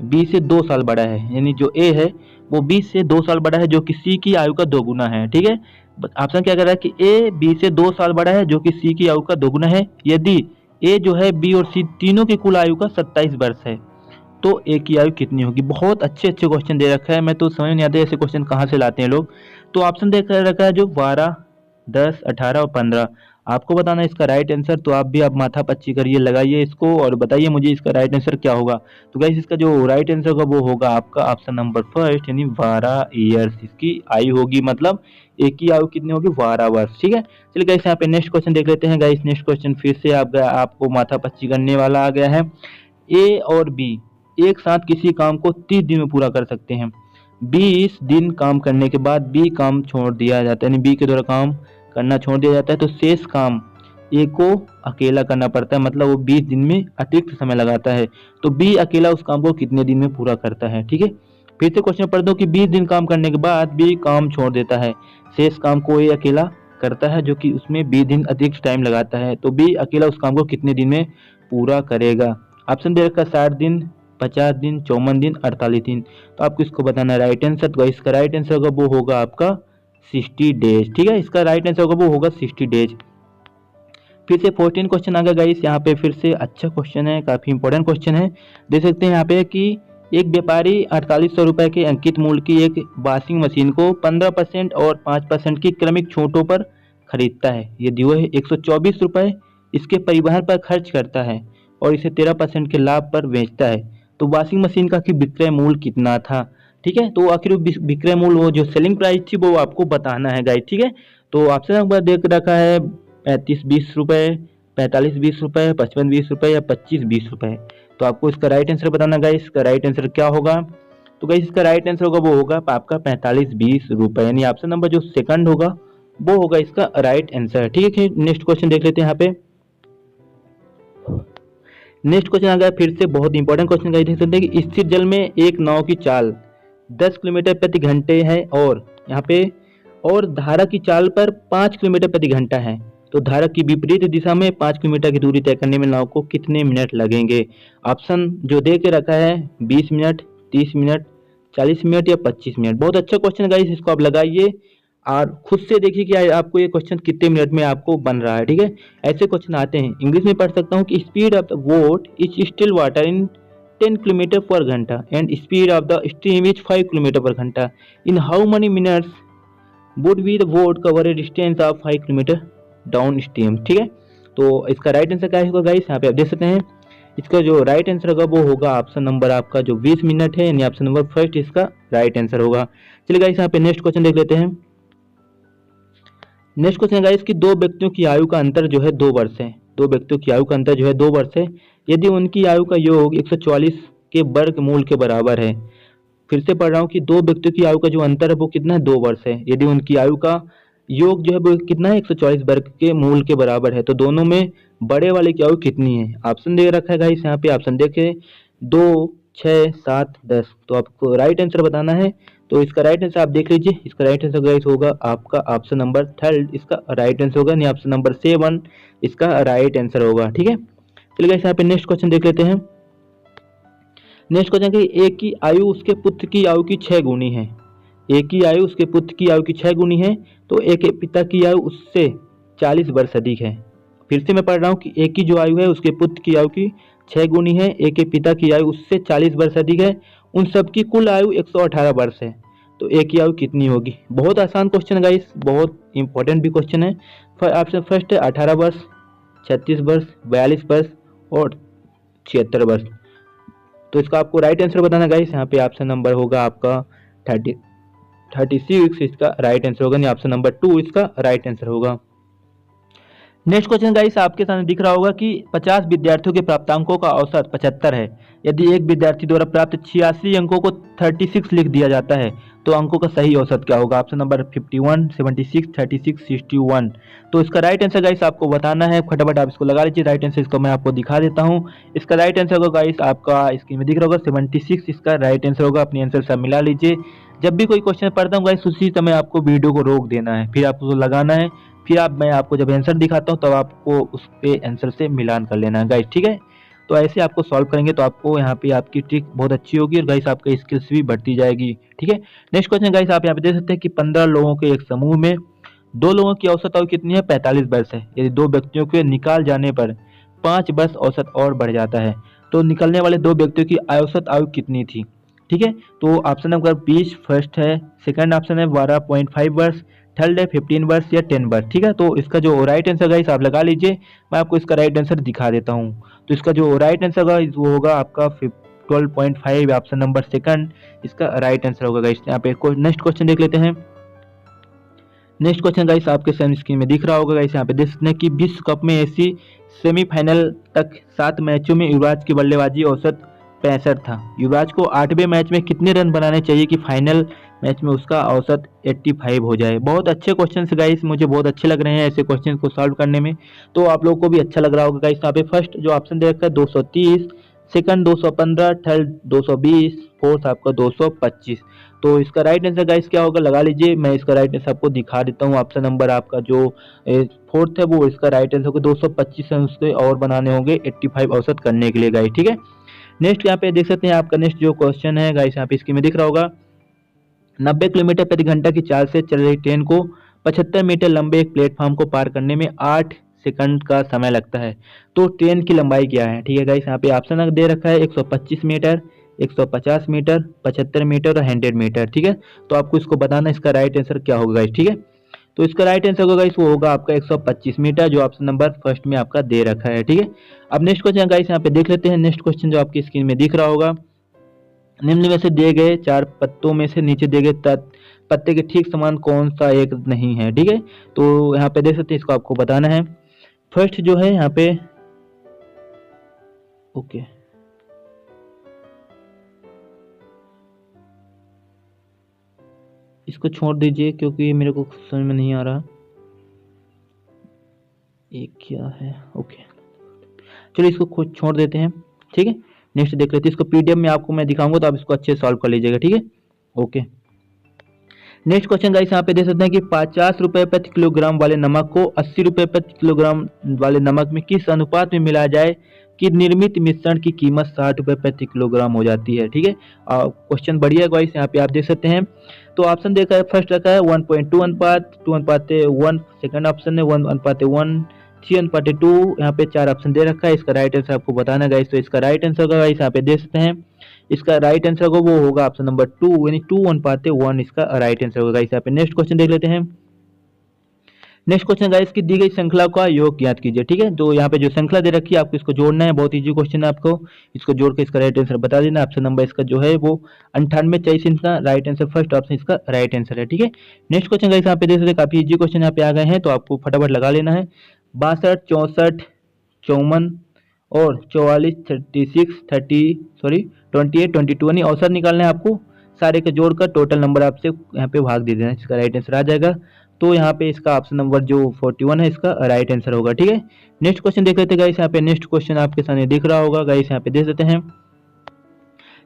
बी से 2 साल बड़ा है, यानी जो ए है वो बी से 2 साल बड़ा है जो कि सी की आयु का 2 गुना है। ठीक है, ऑप्शन क्या कर रहा है कि ए बी से 2 साल बड़ा है जो कि सी की आयु का 2 गुना है, यदि ए जो है बी और सी तीनों की कुल आयु का 27 वर्ष है तो ए की आयु कितनी होगी। बहुत अच्छे क्वेश्चन दे रखा है, मैं तो समझ नहीं आता ऐसे क्वेश्चन कहाँ से लाते हैं लोग। तो ऑप्शन दे रखा है जो 12, 10, 18 और 15। आपको बताना है इसका राइट आंसर। तो आप भी आप माथा पच्ची करिए, लगाइए इसको और बताइए मुझे इसका राइट आंसर क्या होगा। तो गाइस इसका जो राइट आंसर होगा वो होगा आपका ऑप्शन नंबर फर्स्ट, यानी 12 ईयर्स इसकी आयु होगी। मतलब एक की आयु कितनी होगी, 12 वर्ष। ठीक है, चलिए गाइस यहाँ पे नेक्स्ट क्वेश्चन देख लेते हैं। गाइस नेक्स्ट क्वेश्चन फिर से आपको माथा पच्ची करने वाला आ गया है। ए और बी एक साथ किसी काम को 30 दिन में पूरा कर सकते हैं। 20 दिन काम करने के बाद बी काम छोड़ दिया जाता है, यानी बी के द्वारा काम करना छोड़ दिया जाता है, तो शेष काम ए को अकेला करना पड़ता है। मतलब वो 20 दिन में अतिरिक्त समय लगाता है। तो बी अकेला उस काम को कितने दिन में पूरा करता है। ठीक है, फिर से क्वेश्चन पढ़ दो कि 20 दिन काम करने के बाद बी काम छोड़ देता है, शेष काम को ए अकेला करता है, जो कि उसमें 20 दिन अतिरिक्त टाइम लगाता है। तो बी अकेला उस काम को कितने दिन में पूरा करेगा। ऑप्शन दे रखा 60 दिन, 50 दिन, 54 दिन, 48 दिन। तो आपको इसको बताना है राइट आंसर। तो इसका राइट आंसर होगा वो होगा आपका 60 डेज। ठीक है, इसका राइट आंसर होगा वो होगा 60 डेज। फिर से 14 क्वेश्चन आ गया गाइस। यहाँ पे फिर से अच्छा क्वेश्चन है, काफी इंपॉर्टेंट क्वेश्चन है। देख सकते हैं यहाँ पे कि एक व्यापारी 4800 रुपए के अंकित मूल्य की एक वॉशिंग मशीन को 15% और 5% की क्रमिक छूटों पर खरीदता है। यदि वह 124 रुपए इसके परिवहन पर खर्च करता है और इसे 13% के लाभ पर बेचता है, तो वॉशिंग मशीन का विक्रय मूल्य कितना था। ठीक है, तो आखिर विक्रय मूल्य वो जो सेलिंग प्राइस थी वो आपको बताना है गाइस। ठीक है, तो ऑप्शन नंबर देख रखा है 35-20 रुपए, 45-20 रुपए, 55-20 रुपए या 25-20 रुपए। तो आपको इसका राइट आंसर बताना गाइस, इसका राइट आंसर क्या होगा। तो गाइस इसका राइट आंसर होगा वो होगा आपका 45-20 रुपए, यानी ऑप्शन नंबर जो सेकंड होगा वो होगा इसका राइट आंसर। ठीक है, नेक्स्ट क्वेश्चन देख लेते हैं। यहाँ पे नेक्स्ट क्वेश्चन आ गया फिर से बहुत इंपॉर्टेंट क्वेश्चन गाइस। देख सकते हैं कि स्थिर जल में एक नाव की चाल 10 किलोमीटर प्रति घंटे है और यहाँ पे और धारा की चाल पर 5 किलोमीटर प्रति घंटा है, तो धारा की विपरीत दिशा में 5 किलोमीटर की दूरी तय करने में नाव को कितने मिनट लगेंगे। ऑप्शन जो दे के रखा है 20 मिनट, 30 मिनट, 40 मिनट या 25 मिनट। बहुत अच्छा क्वेश्चन गाइस, इसको आप लगाइए और खुद से देखिए कि आपको ये क्वेश्चन कितने मिनट में आपको बन रहा है। ठीक है, ऐसे क्वेश्चन आते हैं। इंग्लिश में पढ़ सकता हूँ कि speed of the boat is still water in 10 kilometre पर घंटा and speed of the stream is 5 kilometre पर घंटा। In how many minutes would be the boat cover A distance of 5 kilometre down stream. ठीक है, तो इसका right answer क्या होगा गाइस, यहाँ पे आप देख सकते हैं। इसका जो राइट आंसर होगा वो होगा ऑप्शन नंबर आपका जो 20 मिनट है, यानी ऑप्शन नंबर फर्स्ट इसका राइट आंसर होगा। चलिए गाइस यहाँ पे नेक्स्ट क्वेश्चन देख लेते हैं। नेक्स्ट क्वेश्चन गाइस कि दो व्यक्तियों की आयु का अंतर जो है 2 वर्ष है। दो व्यक्तियों की आयु का अंतर जो है 2 वर्ष है। यदि उनकी आयु का योग 144 के वर्गमूल के बराबर है। फिर से पढ़ रहा हूँ कि दो व्यक्तियों की आयु का जो अंतर है वो कितना है, 2 वर्ष है। यदि उनकी आयु का योग जो है वो कितना है, 144 वर्ग के मूल के बराबर है, तो दोनों में बड़े वाले की आयु कितनी है। ऑप्शन दे रखा है गाइस, यहाँ पे ऑप्शन देखे 2, 6, 7, 10। तो आपको राइट आंसर बताना है। तो इसका राइट आंसर आप देख लीजिए, इसका राइट आंसर गाइस होगा आपका ऑप्शन नंबर थर्ड, इसका राइट आंसर होगा, यानी ऑप्शन नंबर 7 इसका राइट आंसर होगा। ठीक है, चलिए गाइस यहाँ पे नेक्स्ट क्वेश्चन देख लेते हैं। नेक्स्ट क्वेश्चन कि एक की आयु उसके पुत्र की आयु की 6 गुनी है। एक की आयु उसके पुत्र की आयु की 6 गुनी है, तो एक के पिता की आयु उससे 40 वर्ष अधिक है। फिर से मैं पढ़ रहा हूँ कि एक की जो आयु है उसके पुत्र की आयु की 6 गुनी है, एक के पिता की आयु उससे 40 वर्ष अधिक है, उन सबकी कुल आयु 118 वर्ष है, तो एक की आयु कितनी होगी। बहुत आसान क्वेश्चन गाइस, बहुत इंपॉर्टेंट भी क्वेश्चन है। ऑप्शन फर्स्ट है 18 वर्ष, 36 वर्ष, 42 वर्ष और 76 वर्ष। तो इसका आपको राइट आंसर बताना गाइस, यहाँ पे ऑप्शन नंबर होगा आपका 36 इसका राइट आंसर होगा, ऑप्शन नंबर 2 इसका राइट आंसर होगा। नेक्स्ट क्वेश्चन गाइस आपके सामने दिख रहा होगा कि 50 विद्यार्थियों के प्राप्तांकों का औसत 75 है। यदि एक विद्यार्थी द्वारा प्राप्त 86 अंकों को 36 लिख दिया जाता है, तो अंकों का सही औसत क्या होगा। Option number 51, 76, 36, 61। तो इसका राइट आंसर गाइस आपको बताना है, फटाफट आप इसको लगा लीजिए। राइट आंसर इसको मैं आपको दिखा देता हूँ। इसका राइट आंसर होगा गाइस आपका स्क्रीन में दिख रहा होगा 76 इसका राइट आंसर होगा। अपनी आंसर से मिला लीजिए। जब भी कोई क्वेश्चन पढ़ता हूँ गाइस उसी समय आपको वीडियो को रोक देना है, फिर आपको लगाना है, फिर मैं आपको जब आंसर दिखाता हूँ तब आपको उस पे आंसर से मिलान कर लेना है गाइस। ठीक है, तो ऐसे आपको सॉल्व करेंगे तो आपको यहाँ पे आपकी ट्रिक बहुत अच्छी होगी और गाइस आपका स्किल्स भी बढ़ती जाएगी। ठीक है, नेक्स्ट क्वेश्चन गाइस आप यहाँ पे देख सकते हैं कि 15 लोगों के एक समूह में 2 लोगों की औसत आयु कितनी है, 45 वर्ष है। यदि 2 व्यक्तियों के निकाल जाने पर 5 वर्ष औसत और बढ़ जाता है, तो निकलने वाले 2 व्यक्तियों की औसत आयु कितनी थी। ठीक है, तो ऑप्शन नंबर 20 फर्स्ट है, सेकंड ऑप्शन है 12.5 वर्ष, थर्ड है 15 वर्ष या 10 वर्ष, ठीक है। तो इसका जो राइट आंसर गाइस आप लगा लीजिए, मैं आपको इसका राइट आंसर दिखा देता हूँ। तो इसका जो राइट आंसर गाइस वो होगा आपका 12.5, ऑप्शन नंबर सेकंड इसका राइट आंसर होगा गाइस। यहाँ पे नेक्स्ट क्वेश्चन देख लेते हैं। नेक्स्ट क्वेश्चन गाइस आपके स्क्रीन में दिख रहा होगा गाइस, यहाँ पे देख सकते हैं कि विश्व कप में ऐसी सेमीफाइनल तक 7 मैचों में युवराज की बल्लेबाजी औसत 65 था। युवराज को 8वें मैच में कितने रन बनाने चाहिए कि फाइनल मैच में उसका औसत 85 हो जाए। बहुत अच्छे क्वेश्चन गाइस, मुझे बहुत अच्छे लग रहे हैं ऐसे क्वेश्चन को सॉल्व करने में, तो आप लोगों को भी अच्छा लग रहा होगा गाइस। यहाँ पे फर्स्ट जो ऑप्शन दे रखा है 230, सेकंड 215, थर्ड 220, फोर्थ आपका 225। तो इसका राइट आंसर गाइस क्या होगा लगा लीजिए, मैं इसका राइट आंसर आपको दिखा देता हूँ। ऑप्शन नंबर आपका जो फोर्थ है वो इसका राइट आंसर होगा। 225 रन उसके और बनाने होंगे 85 औसत करने के लिए गाइस, ठीक है। नेक्स्ट यहाँ पे देख सकते हैं आपका नेक्स्ट जो क्वेश्चन है गाइस, यहाँ पे स्क्रीन में दिख रहा होगा। 90 किलोमीटर प्रति घंटा की चाल से चल रही ट्रेन को 75 मीटर लंबे एक प्लेटफॉर्म को पार करने में 8 सेकंड का समय लगता है, तो ट्रेन की लंबाई क्या है, ठीक है गाइस। यहाँ पे ऑप्शन दे रखा है 125 मीटर, 150 मीटर, 75 मीटर और 100 मीटर, ठीक है। तो आपको इसको बताना इसका राइट आंसर क्या होगा गाइस, ठीक है। तो इसका राइट आंसर होगा गाइस वो होगा आपका 125 मीटर, जो ऑप्शन नंबर फर्स्ट में आपका दे रखा है, ठीक है। अब नेक्स्ट क्वेश्चन गाइस यहाँ पे देख लेते हैं। नेक्स्ट क्वेश्चन जो आपकी स्क्रीन में दिख रहा होगा, निम्न में से दिए गए 4 पत्तों में से नीचे दिए गए पत्ते के ठीक समान कौन सा एक नहीं है, ठीक है। तो यहाँ पे देख सकते हैं, इसको आपको बताना है। फर्स्ट जो है यहाँ पे ओके, इसको छोड़ दीजिए क्योंकि मेरे को समझ में नहीं आ रहा ये क्या है। ओके चलिए इसको खुद छोड़ देते हैं, ठीक है। नेक्स्ट देख लेते हैं, इसको पीडीएफ में आपको मैं दिखाऊंगा तो आप इसको अच्छे से सॉल्व कर लीजिएगा, ठीक है। ओके नेक्स्ट क्वेश्चन गाइस यहाँ पे देख सकते हैं कि 50 रुपए प्रति किलोग्राम वाले नमक को 80 रुपए प्रति किलोग्राम वाले नमक में किस अनुपात में मिला जाए कि निर्मित मिश्रण की कीमत 60 रुपए प्रति किलोग्राम हो जाती है, ठीक है। क्वेश्चन बढ़िया गाइस, यहाँ पे आप देख सकते हैं। तो ऑप्शन देखा है, फर्स्ट रखा है 1.2 अनुपात, 2:1, सेकंड ऑप्शन है 1:1, 3:2। यहाँ पे 4 ऑप्शन दे रखा है, इसका राइट आंसर आपको बताना गाइस। तो इसका राइट आंसर होगा गाइस, यहाँ पे देख सकते हैं, इसका राइट आंसर होगा वो होगा ऑप्शन नंबर 2, यानी 2:1 इसका राइट आंसर होगा गाइस। यहाँ पे नेक्स्ट क्वेश्चन देख लेते हैं। नेक्स्ट क्वेश्चन गाइस की दी गई श्रृंखला का योग ज्ञात कीजिए, ठीक है। तो यहाँ पे जो श्रृंखला दे रखी है आपको इसको जोड़ना है, बहुत इजी क्वेश्चन है, आपको इसको जोड़ के इसका राइट आंसर बता देना। ऑप्शन नंबर इसका जो है वो 98, इसका राइट आंसर फर्स्ट ऑप्शन इसका राइट आंसर है, ठीक है। नेक्स्ट क्वेश्चन गाइस यहाँ पे देख सकते हैं, काफी इजी क्वेश्चन यहाँ पे आ गए हैं, तो आपको फटाफट लगा लेना है। 62, 64, 54 और 44, 36, 28, 22 यानी औसत निकालना है आपको, सारे के जोड़कर टोटल नंबर आपसे यहाँ पे भाग दे देना है, इसका राइट आंसर आ जाएगा। तो यहाँ पे इसका ऑप्शन नंबर जो 41 है इसका राइट आंसर होगा, ठीक है। नेक्स्ट क्वेश्चन देख लेते हैं गाइस। यहाँ पे नेक्स्ट क्वेश्चन आपके सामने दिख रहा होगा गाइस, यहाँ पे देख सकते हैं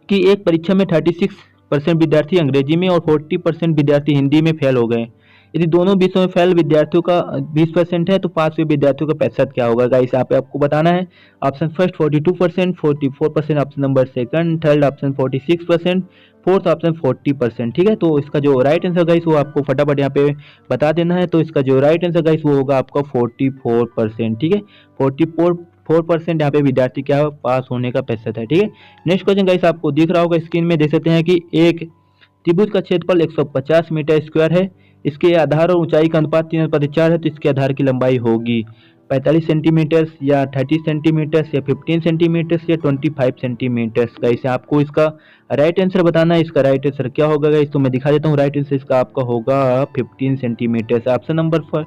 कि एक परीक्षा में 36% विद्यार्थी अंग्रेजी में और 40% विद्यार्थी हिंदी में फेल हो गए। यदि दोनों विषयों में फेल विद्यार्थियों का 20% है तो पास हुए विद्यार्थियों का प्रतिशत क्या होगा गाइस, यहाँ पे आपको बताना है। Option first 42%, 44% option number second, third option 46%, fourth option 40%, ठीक है। तो इसका जो राइट आंसर गाइस वो आपको फटाफट यहाँ पे बता देना है। तो इसका जो राइट आंसर गाइस वो होगा आपका 44%, ठीक है। 44% यहाँ पे विद्यार्थी क्या पास होने का प्रतिशत है, ठीक है। नेक्स्ट क्वेश्चन गाइस आपको दिख रहा होगा स्क्रीन में, देख सकते हैं कि एक त्रिभुज का क्षेत्रफल 150 मीटर स्क्वायर है, इसके आधार और ऊंचाई का अनुपात 3/4 है, तो इसके आधार की लंबाई होगी 45 सेंटीमीटर या 30 सेंटीमीटर या 15 सेंटीमीटर या 25 सेंटीमीटर। गाइस आपको इसका राइट आंसर बताना है, इसका राइट आंसर क्या होगा गाइस, तो मैं दिखा देता हूँ। राइट आंसर इसका आपका होगा 15 सेंटीमीटर। ऑप्शन नंबर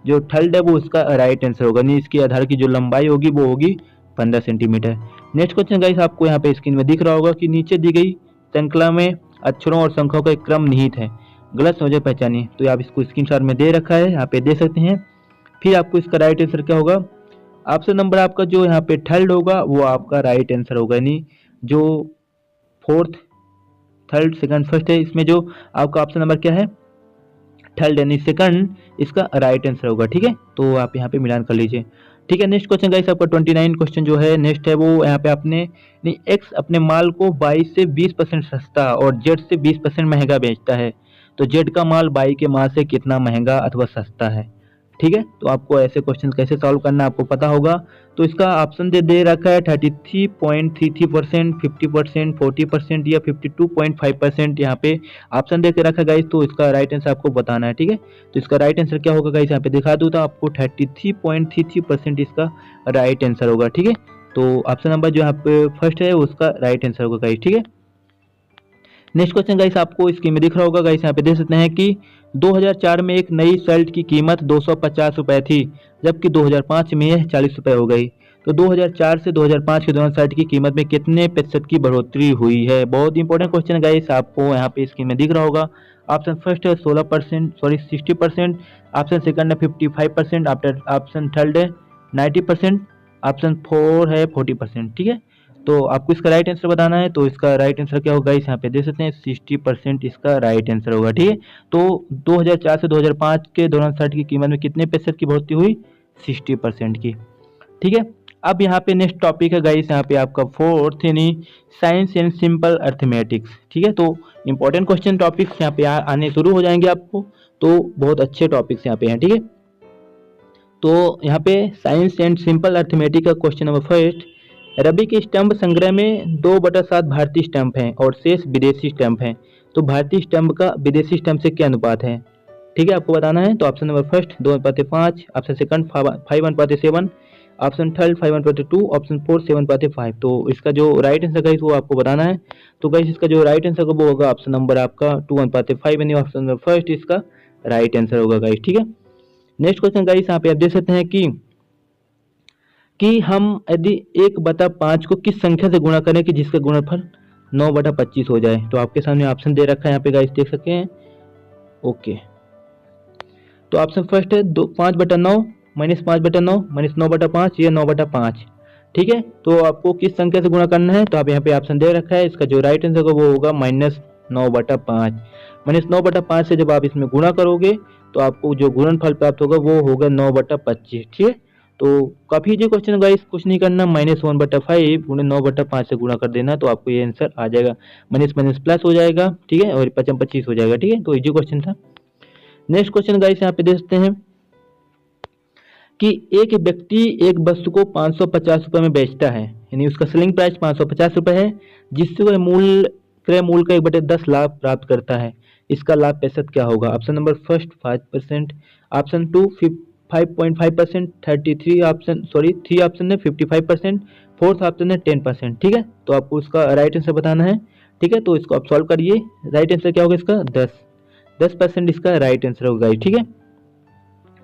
जो थर्ड है वो इसका राइट आंसर होगा, नहीं इसके आधार की जो लंबाई होगी वो होगी 15 सेंटीमीटर। नेक्स्ट क्वेश्चन गाइस आपको यहाँ पे स्क्रीन में दिख रहा होगा कि नीचे दी गई श्रृंखला में अक्षरों और संख्याओं का एक क्रम निहित है, गलत समझे पहचानिए। तो आप इसको स्क्रीनशॉट में दे रखा है, यहाँ पे दे सकते हैं। फिर आपको इसका राइट आंसर क्या होगा, ऑप्शन नंबर आपका जो यहाँ पे थर्ड होगा वो आपका राइट आंसर होगा, यानी जो फोर्थ, थर्ड, सेकंड, फर्स्ट है, इसमें जो आपका ऑप्शन नंबर क्या है थर्ड, यानी सेकंड इसका राइट आंसर होगा, ठीक है। तो आप यहाँ पे मिलान कर लीजिए, ठीक है। नेक्स्ट क्वेश्चन गाइस आपका 29 क्वेश्चन जो है नेक्स्ट है वो यहाँ पे आपने एक्स अपने माल को 22 से 20% सस्ता और जेड से 20% महंगा बेचता है, तो जेड का माल बाई के माल से कितना महंगा अथवा सस्ता है, ठीक है। तो आपको ऐसे क्वेश्चन कैसे सॉल्व करना आपको पता होगा, तो इसका ऑप्शन दे रखा है 33.33%, 50%, 40% या 52.5%। यहाँ पे ऑप्शन दे के रखा है गाइस, तो इसका राइट आंसर आपको बताना है, ठीक है। तो इसका राइट आंसर क्या होगा गाइस, यहाँ पे दिखा दूँ तो आपको 33.33% इसका राइट आंसर होगा, ठीक है। तो ऑप्शन नंबर जो यहाँ पे फर्स्ट है उसका राइट आंसर होगा गाइस, ठीक है। नेक्स्ट क्वेश्चन गाइस आपको स्क्रीन में दिख रहा होगा गाइस, यहाँ पे देख सकते हैं कि 2004 में एक नई शर्ट की कीमत 250 रुपए थी, जबकि 2005 में यह 40 रुपए हो गई। तो 2004 से 2005 के दौरान शर्ट की कीमत में कितने प्रतिशत की बढ़ोतरी हुई है। बहुत इंपॉर्टेंट क्वेश्चन है गाइस, आपको यहाँ पे स्क्रीन में दिख रहा होगा। ऑप्शन फर्स्ट है 16%, सॉरी 60%, ऑप्शन सेकंड है 55%, ऑप्शन थर्ड है 90%, ऑप्शन फोर है 40%, ठीक है। तो आपको इसका राइट आंसर बताना है, तो इसका राइट आंसर क्या होगा इस यहाँ पे देख सकते हैं 60% इसका राइट आंसर होगा, ठीक है। तो 2004 से 2005 के दौरान शर्ट की कीमत में कितने प्रतिशत की बढ़ोतरी हुई, 60% की, ठीक है। अब यहाँ पे नेक्स्ट टॉपिक है गाइस, यहाँ पे आपका फोर्थ यानी साइंस एंड सिंपल अर्थमेटिक्स, ठीक है। तो इंपॉर्टेंट क्वेश्चन टॉपिक्स यहाँ पे आने शुरू हो जाएंगे आपको, तो बहुत अच्छे टॉपिक्स यहाँ पे हैं, ठीक है। तो यहाँ पे साइंस एंड सिंपल अर्थमेटिक्स का क्वेश्चन नंबर फर्स्ट, रबी के स्टंप संग्रह में 2/7 भारतीय स्टंप हैं और शेष विदेशी स्टंप हैं, तो भारतीय स्टंप का विदेशी स्टंप से क्या अनुपात है, ठीक है, आपको बताना है। तो option number first 2:5, option second 5:7, option third 5:2, option fourth 7:5। तो इसका जो राइट आंसर गाइस वो आपको बताना है। तो गाइस इसका जो राइट आंसर वो होगा ऑप्शन नंबर आपका 2:5 यानी ऑप्शन नंबर फर्स्ट इसका राइट आंसर होगा गाइस, ठीक है। नेक्स्ट क्वेश्चन गाइस यहाँ पे आप देख सकते हैं कि हम यदि 1/5 को किस संख्या से गुणा करें कि जिसका गुणनफल 9/25 हो जाए। तो आपके सामने ऑप्शन दे रखा है यहाँ पे गाइस देख सकते हैं, ओके। तो ऑप्शन फर्स्ट है 5/9, -5/9, -9/5 या 9/5, ठीक है। तो आपको किस संख्या से गुणा करना है, तो आप यहाँ पे ऑप्शन दे रखा है, इसका जो राइट आंसर होगा वो होगा -9/5। -9/5 से जब आप इसमें गुणा करोगे तो आपको जो गुणनफल प्राप्त होगा वो होगा 9/25, ठीक है। तो काफी इजी क्वेश्चन गाइस, कुछ नहीं करना, -1/5 गुणे 9/5 से गुणा कर देना, तो आपको ये आंसर आ जाएगा, माइनस माइनस प्लस हो जाएगा, ठीक है, और 25 हो जाएगा, ठीक है। तो इजी क्वेश्चन था। नेक्स्ट क्वेश्चन गाइस यहाँ पे देखते हैं कि एक व्यक्ति एक वस्तु को 550 रुपए में बेचता है, यानी उसका सेलिंग प्राइस 550 रुपए है, जिससे वह क्रय मूल्य का 1/10 लाभ प्राप्त करता है। इसका लाभ प्रतिशत क्या होगा। Option number first 5%, option two 5.5%, 3 option है 55%, फोर्थ ऑप्शन है 10%, ठीक है। तो आपको उसका राइट आंसर बताना है, ठीक है। तो इसको आप सॉल्व करिए, राइट आंसर क्या होगा इसका 10% इसका राइट आंसर होगा गाइस, ठीक है।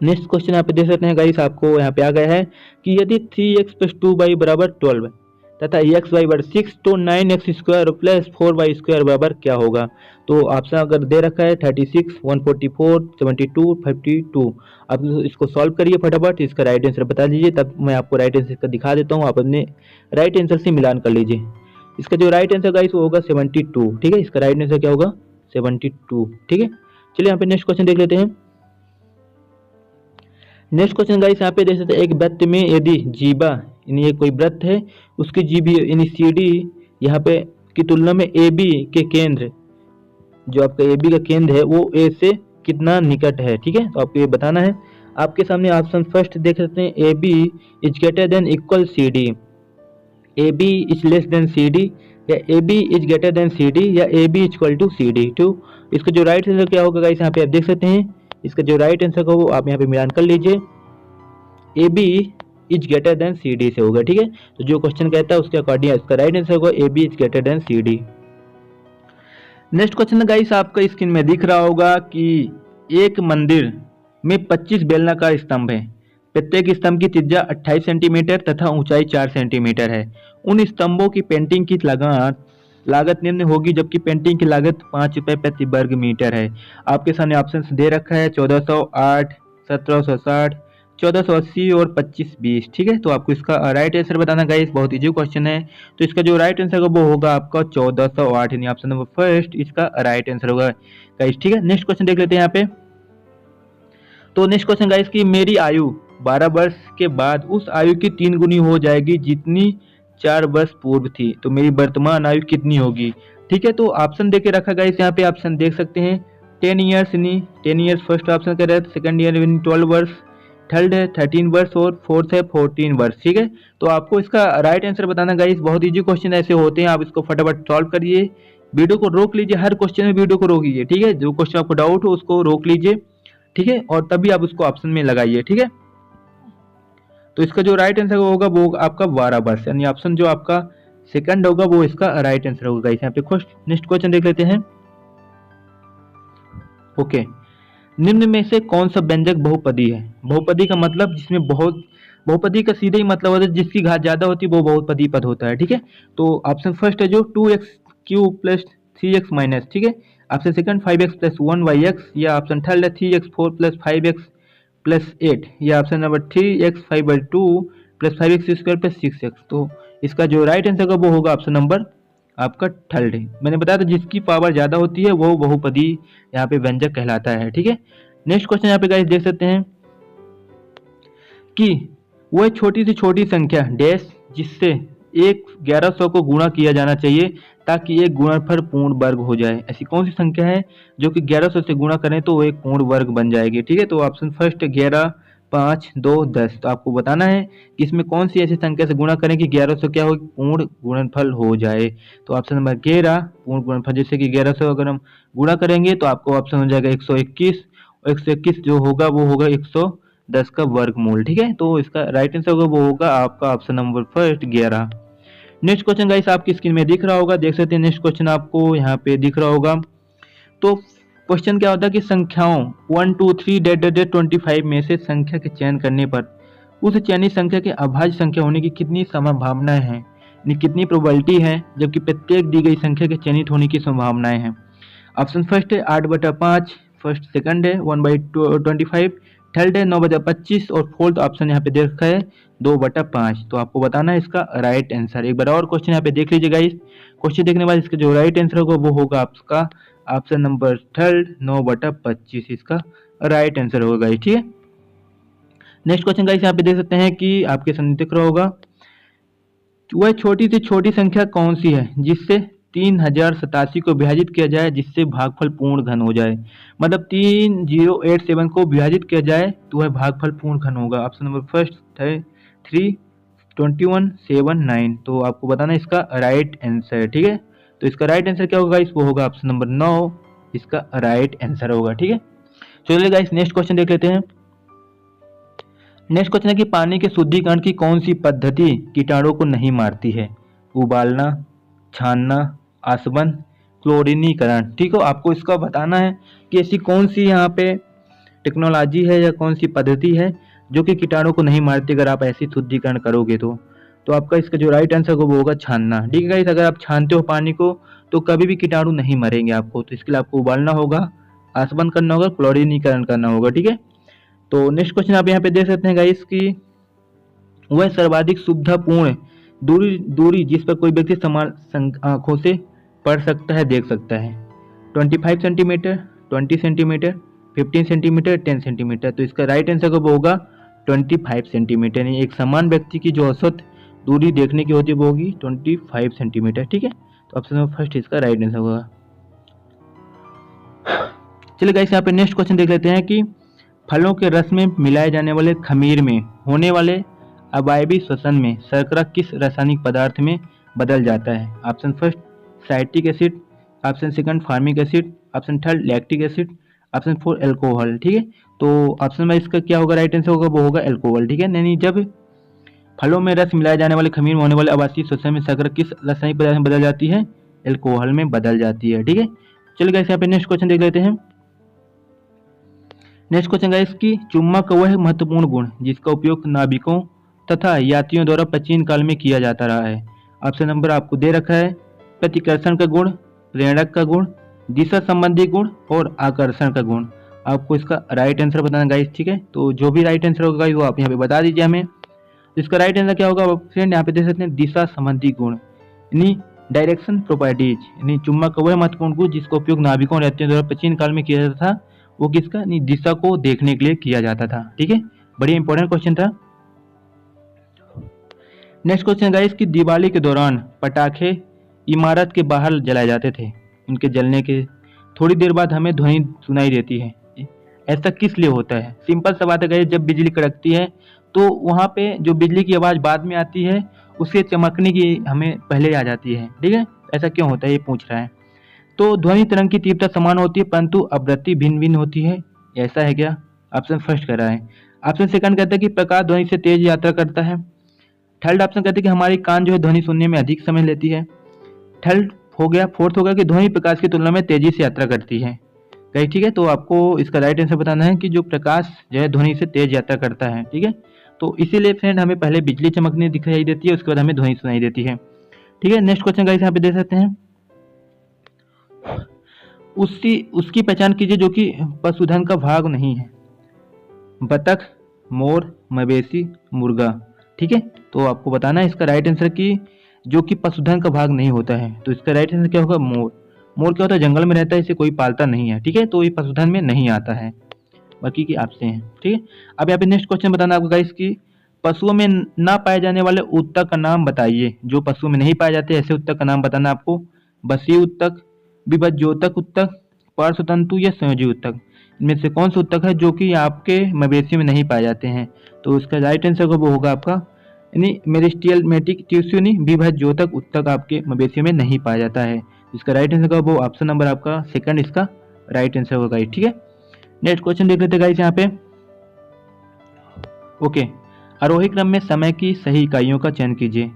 नेक्स्ट क्वेश्चन यहाँ पे देख सकते हैं गाइस, आपको यहाँ पे आ गया है कि यदि 3x + 2y = 12 तथा xy = 6 तो 9x² + 4y² बराबर क्या होगा। तो ऑप्शन अगर दे रखा है 36, 144, 72, 52। आप इसको सॉल्व करिए फटाफट, इसका राइट आंसर बता दीजिए, तब मैं आपको राइट आंसर का दिखा देता हूँ, आप अपने राइट आंसर से मिलान कर लीजिए। इसका जो राइट आंसर गाइस वो होगा 72, ठीक है। इसका राइट आंसर क्या होगा 72, ठीक है। चलिए यहाँ पे नेक्स्ट क्वेश्चन देख लेते हैं। नेक्स्ट क्वेश्चन गाइस यहाँ पे देख सकते हैं, एक वृत्त में यदि जीवा यानी ये कोई वृत्त है, उसकी जीभी यानी CD यहाँ पे की तुलना में AB के केंद्र, जो आपका AB का केंद्र है वो A से कितना निकट है, ठीक है। तो आपको ये बताना है। आपके सामने ऑप्शन फर्स्ट देख सकते हैं, AB = CD, AB < CD, या AB > CD, या AB = CD। तो इसका जो राइट आंसर क्या होगा गाइस यहाँ पे आप देख सकते हैं, इसका जो राइट आंसर को वो आप यहाँ पे मिलान कर लीजिए, AB > CD से होगा, ठीक है। तो जो क्वेश्चन कहता है उसके अकॉर्डिंग इसका राइट आंसर होगा AB > CD। Next question guys आपका स्क्रीन में दिख रहा होगा कि एक मंदिर में 25 बेलनाकार स्तंभ है, प्रत्येक स्तंभ की त्रिज्या 28 सेंटीमीटर तथा ऊंचाई 4 सेंटीमीटर है। उन स्तंभों की पेंटिंग की लागत निम्न होगी, जबकि पेंटिंग की लागत 5 रुपए प्रति वर्ग मीटर है। आपके सामने ऑप्शन दे रखा है 1408, 1760, 1480 और 2520, ठीक है। तो आपको इसका राइट आंसर बताना गाइस, बहुत इजी क्वेश्चन है। तो इसका जो राइट आंसर होगा वो होगा आपका 1408, यानी ऑप्शन नंबर फर्स्ट इसका राइट आंसर होगा गाइस, ठीक है। नेक्स्ट क्वेश्चन देख लेते हैं यहाँ पे। तो नेक्स्ट क्वेश्चन गाइस की मेरी आयु 12 वर्ष के बाद उस आयु की 3 गुनी हो जाएगी जितनी 4 वर्ष पूर्व थी, तो मेरी वर्तमान आयु कितनी होगी, ठीक है। तो ऑप्शन देके रखा गाइस, यहाँ पे ऑप्शन देख सकते हैं 10 ईयर्स यानी 10 ईयर्स फर्स्ट ऑप्शन कह रहे हैं, सेकंड ईयर यानी 12 वर्ष, थर्ड है 13 वर्ष और फोर्थ है 14 वर्ष। ठीक है, तो आपको इसका राइट आंसर बताना गाइस। बहुत इजी क्वेश्चन ऐसे होते हैं, आप इसको फटाफट सॉल्व करिए। वीडियो को रोक लीजिए, हर क्वेश्चन में वीडियो को रोकिए। ठीक है, जो क्वेश्चन आपको डाउट हो उसको रोक लीजिए। ठीक है, और तभी आप उसको ऑप्शन में लगाइए। ठीक है, तो इसका जो राइट आंसर होगा वो आपका 12 वर्ष, यानी ऑप्शन जो आपका सेकंड होगा वो इसका राइट आंसर होगा। यहाँ पे नेक्स्ट क्वेश्चन देख लेते हैं। ओके, निम्न में से कौन सा व्यंजक बहुपदी है? बहुपदी का मतलब जिसमें बहुपदी का सीधे ही मतलब होता है जिसकी घात ज्यादा होती है वो बहुपदी पद होता है। ठीक है, तो ऑप्शन फर्स्ट है जो 2x³ प्लस 3x माइनस। ठीक है, option second 5x plus 1y(x), या ऑप्शन थर्ड है 3x4 प्लस 5x प्लस 8, या option number 3x5/2 plus 5x² plus 6x। तो इसका जो राइट आंसर होगा वो होगा ऑप्शन नंबर आपका थर्ड है। मैंने बताया था जिसकी पावर ज्यादा होती है वो बहुपदी यहाँ पे व्यंजक कहलाता है। ठीक है, नेक्स्ट क्वेश्चन यहाँ पे गाइस देख सकते हैं कि वह छोटी से छोटी संख्या डैश जिससे 1100 को गुणा किया जाना चाहिए ताकि एक गुणनफल पूर्ण वर्ग हो जाए। ऐसी कौन सी संख्या है जो कि 1100 से गुणा करें तो वो एक पूर्ण वर्ग बन जाएगी? ठीक है, तो ऑप्शन फर्स्ट 11, 5, 2, 10। तो आपको बताना है कि इसमें कौन सी ऐसी संख्या से गुणा करें कि 1100 क्या हो, पूर्ण गुणनफल हो जाए। तो ऑप्शन नंबर 11 पूर्ण गुणनफल, जैसे कि 1100 अगर हम गुणा करेंगे तो आपको ऑप्शन हो जाएगा 121, और 121 जो होगा वो होगा 110 का वर्गमूल। ठीक है, तो इसका राइट आंसर होगा वो होगा आपका option number first 11। Next question guys आपकी स्क्रीन में दिख रहा होगा, देख सकते हैं। नेक्स्ट क्वेश्चन आपको यहाँ पे दिख रहा होगा। तो क्वेश्चन क्या होता है कि संख्याओं 1, 2, 3 25 में से संख्या के चयन करने पर उस चयनित संख्या के अभाज्य संख्या होने की कितनी संभावनाएं हैं, यानी कितनी प्रोबेबिलिटी है, जबकि प्रत्येक दी गई संख्या के चयनित होने की संभावनाएं हैं। ऑप्शन फर्स्ट है 8/5, फर्स्ट सेकंड है 1/25, थर्ड है 9/25, और फोर्थ ऑप्शन यहाँ पे दे रखा है 2/5। तो आपको बताना है इसका राइट आंसर। एक बार और क्वेश्चन यहाँ पे देख लीजिएगा। इस क्वेश्चन देखने के बाद इसका जो राइट आंसर होगा वो होगा आपका ऑप्शन नंबर थर्ड 9/25 इसका राइट आंसर होगा। ठीक है, नेक्स्ट क्वेश्चन गाइस यहाँ पे देख सकते हैं कि आपके सामने दिख रहा होगा वह छोटी से छोटी संख्या कौन सी है जिससे 3087 को विभाजित किया जाए जिससे भागफल पूर्ण घन हो जाए। मतलब 3087 को विभाजित किया जाए तो वह भागफल पूर्ण घन होगा। ऑप्शन नंबर फर्स्ट है 3, 21, 7, 9। तो आपको बताना है इसका राइट आंसर। ठीक है, तो इसका राइट आंसर क्या होगा, वो होगा ऑप्शन नंबर 9 इसका राइट आंसर होगा। ठीक है, चलिए गाइस नेक्स्ट क्वेश्चन देख लेते हैं। नेक्स्ट क्वेश्चन है कि पानी के शुद्धिकरण की कौन सी पद्धति कीटाणुओं को नहीं मारती है? उबालना, छानना, आसवन, क्लोरीनीकरण। ठीक हो, आपको इसका बताना है कि ऐसी कौन सी यहाँ पे टेक्नोलॉजी है या कौन सी पद्धति है जो कि कीटाणु को नहीं मारती अगर आप ऐसी शुद्धिकरण करोगे तो आपका इसका जो राइट आंसर होगा वो होगा छानना। ठीक है गाइस, अगर आप छानते हो पानी को तो कभी भी कीटाणु नहीं मरेंगे आपको। तो इसके लिए आपको उबालना होगा, आसवन करना होगा, क्लोरीनीकरण करना होगा। ठीक है, तो नेक्स्ट क्वेश्चन आप यहाँ पे देख सकते हैं गाइस कि वह सर्वाधिक सुविधापूर्ण दूरी जिस पर कोई व्यक्ति समान आंखों से पढ़ सकता है, देख सकता है। 25 सेंटीमीटर, 20 सेंटीमीटर, 15 सेंटीमीटर, 10 सेंटीमीटर। तो इसका राइट आंसर कब होगा 25 सेंटीमीटर, यानी एक समान व्यक्ति की जो औसत दूरी देखने की होती है वो होगी 25 सेंटीमीटर। ठीक है, तो ऑप्शन नंबर फर्स्ट इसका राइट आंसर होगा। चलिए गाइस यहाँ पे नेक्स्ट क्वेश्चन देख लेते हैं कि फलों के रस में मिलाए जाने वाले खमीर में होने वाले अवायवीय श्वसन में शर्करा किस रासायनिक पदार्थ में बदल जाता है? Option first citric acid, option second formic acid, option third lactic acid, option four alcohol. ठीक है, तो ऑप्शन में इसका क्या होगा राइट आंसर होगा वो होगा एल्कोहल। ठीक है, यानी जब फलों में रस मिलाए जाने वाले खमीर में होने वाले आवासीय श्वसन में शर्करा किस रासायनिक पदार्थ में बदल जाती है? एल्कोहल में बदल जाती है। ठीक है, चलिए गाइस यहाँ पे नेक्स्ट क्वेश्चन देख लेते हैं। नेक्स्ट क्वेश्चन गाइस की चुम्बक का वह महत्वपूर्ण गुण जिसका उपयोग नाविकों तथा यात्रियों द्वारा प्राचीन काल में किया जाता रहा है। ऑप्शन नंबर आपको दे रखा है प्रतिकर्षण का गुण, प्रेरक का गुण, दिशा संबंधी गुण और आकर्षण का गुण। आपको इसका राइट आंसर बताना गाइस। ठीक है, तो जो भी राइट आंसर होगा गाइस वो आप यहाँ पे बता दीजिए हमें। तो इसका राइट आंसर क्या होगा फ्रेंड, यहाँ पे देख सकते हैं दिशा संबंधी गुण, यानी डायरेक्शन प्रॉपर्टीज, यानी चुम्बक का वह महत्वपूर्ण गुण जिसका उपयोग नाविकों और यात्रियों द्वारा प्राचीन काल में किया जाता था, वो किसका, यानी दिशा को देखने के लिए किया जाता था। ठीक है, बड़ी इंपॉर्टेंट क्वेश्चन था। नेक्स्ट क्वेश्चन गाइस कि दिवाली के दौरान पटाखे इमारत के बाहर जलाए जाते थे, उनके जलने के थोड़ी देर बाद हमें ध्वनि सुनाई देती है, ऐसा किस लिए होता है? सिंपल सा बात है गाइस, जब बिजली कड़कती है तो वहाँ पे जो बिजली की आवाज़ बाद में आती है उसके चमकने की हमें पहले आ जाती है, ठीक है। ऐसा क्यों होता है ये पूछ रहा है। तो ध्वनि तरंग की तीव्रता समान होती है परंतु आवृत्ति भिन्न भिन्न होती है, ऐसा है क्या? ऑप्शन फर्स्ट कर रहा है। ऑप्शन सेकंड कहता है कि प्रकाश ध्वनि से तेज यात्रा करता है। थर्ड ऑप्शन कहते हैं कि हमारी कान जो है ध्वनि सुनने में अधिक समय लेती है। थर्ड हो गया, फोर्थ होगा कि ध्वनि प्रकाश की तुलना में तेजी से यात्रा करती है। कहीं ठीक है, तो आपको इसका राइट आंसर बताना है कि जो प्रकाश जो है ध्वनि से तेज यात्रा करता है, ठीक है। तो इसीलिए फ्रेंड हमें पहले बिजली चमकनी दिखाई देती है, उसके बाद हमें ध्वनि सुनाई देती है, ठीक है। नेक्स्ट क्वेश्चन गाइस यहाँ पे दे सकते हैं, उसकी पहचान कीजिए जो कि पशुधन का भाग नहीं है। बतख, मोर, मवेशी, मुर्गा, ठीक है। तो आपको बताना है इसका राइट आंसर कि जो कि पशुधन का भाग नहीं होता है। तो इसका राइट आंसर क्या होगा? मोर। मोर क्या होता है? जंगल में रहता है, इसे कोई पालता नहीं है, ठीक है। तो ये पशुधन में नहीं आता है, बाकी की आपसे हैं, ठीक है। अब यहाँ पे नेक्स्ट क्वेश्चन बताना आपको गाइस कि पशुओं में ना पाए जाने वाले उत्तक का नाम बताइए। जो पशुओं में नहीं पाए जाते ऐसे उत्तक का नाम बताना आपको। बसी उत्तक, विभज्योतक उत्तक, पार्श्वतंतु या संयोजी उत्तक, इनमें से कौन सा उत्तक है जो कि आपके मवेशी में नहीं पाए जाते हैं? तो इसका राइट आंसर वो होगा आपका यानी मेरिस्टियलमेटिक ट्यूसिनी विभज्योतक उत्तक आपके मवेशियों में नहीं पाया जाता है। इसका राइट आंसर का वो ऑप्शन नंबर आपका सेकंड इसका राइट आंसर होगा, ठीक है। नेक्स्ट क्वेश्चन देख लेते गाइस यहाँ पे। ओके, आरोही क्रम में समय की सही इकाइयों का चयन कीजिए।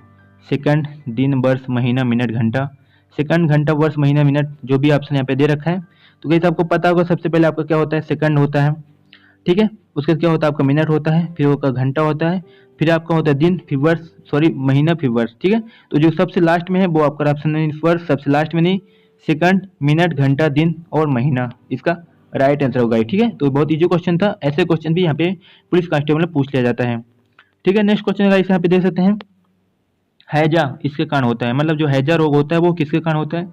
सेकंड, दिन, वर्ष, महीना, मिनट, घंटा। सेकंड, घंटा, वर्ष, महीना, मिनट, जो भी ऑप्शन यहाँ पे दे रखा है। तो गाइस आपको पता होगा सबसे पहले आपका क्या होता है? सेकंड होता है, ठीक है। उसके क्या होता है? आपका मिनट होता है, फिर आपका घंटा होता है, फिर आपका होता है दिन, फिर वर्ष, सॉरी महीना, फिर वर्ष, ठीक है। तो जो सबसे लास्ट में है वो आपका ऑप्शन नहीं, वर्ष सबसे लास्ट में नहीं, सेकंड, मिनट, घंटा, दिन और महीना इसका राइट आंसर होगा, ठीक है। तो बहुत इजी क्वेश्चन था, ऐसे क्वेश्चन भी यहाँ पे पुलिस कांस्टेबल में पूछ लिया जाता है, ठीक है। नेक्स्ट क्वेश्चन गाइस यहाँ पे देख सकते हैं, हैजा इसके कारण होता है, मतलब जो हैजा रोग होता है वो किसके कारण होता है?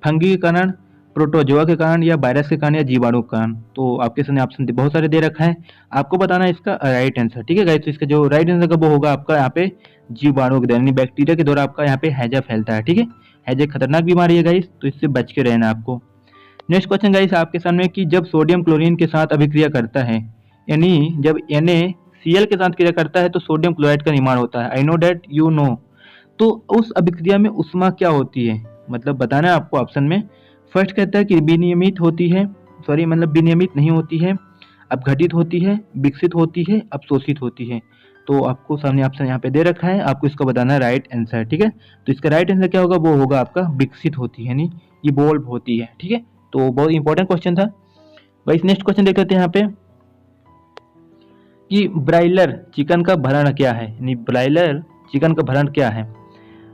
फंगी के कारण, प्रोटोजोआ के कारण, या वायरस के कारण, या जीवाणु के कारण। तो आपके सामने ऑप्शन बहुत सारे दे रखा है, आपको बताना है इसका राइट आंसर, ठीक है गाइस। तो इसका जो राइट आंसर का वो होगा आपका यहाँ पे जीवाणु के द्वारा यानी बैक्टीरिया के द्वारा आपका यहाँ पे हैजा फैलता है, ठीक है। हैजा खतरनाक बीमारी है गाइस, तो इससे बच के रहना आपको। नेक्स्ट क्वेश्चन गाइस आपके सामने कि जब सोडियम क्लोरीन के साथ अभिक्रिया करता है, यानी जब NaCl के साथ क्रिया करता है तो सोडियम क्लोराइड का निर्माण होता है। I know that you know. तो उस अभिक्रिया में उष्मा क्या होती है? मतलब बताना है आपको ऑप्शन में। फर्स्ट कहता है कि विनियमित होती है, सॉरी मतलब विनियमित नहीं होती है, अपघटित होती है, विकसित होती है, अवशोषित होती है। तो आपको सामने ऑप्शन यहाँ पे दे रखा है, आपको इसका बताना है राइट आंसर, ठीक है। तो इसका राइट आंसर क्या होगा? वो होगा आपका विकसित होती है यानी इवोल्व होती है, ठीक है। तो बहुत इंपॉर्टेंट क्वेश्चन था भाई। नेक्स्ट क्वेश्चन देख लेते हैं यहाँ पे कि ब्रायलर चिकन का भरण क्या है, यानी ब्रायलर चिकन का भरण क्या है?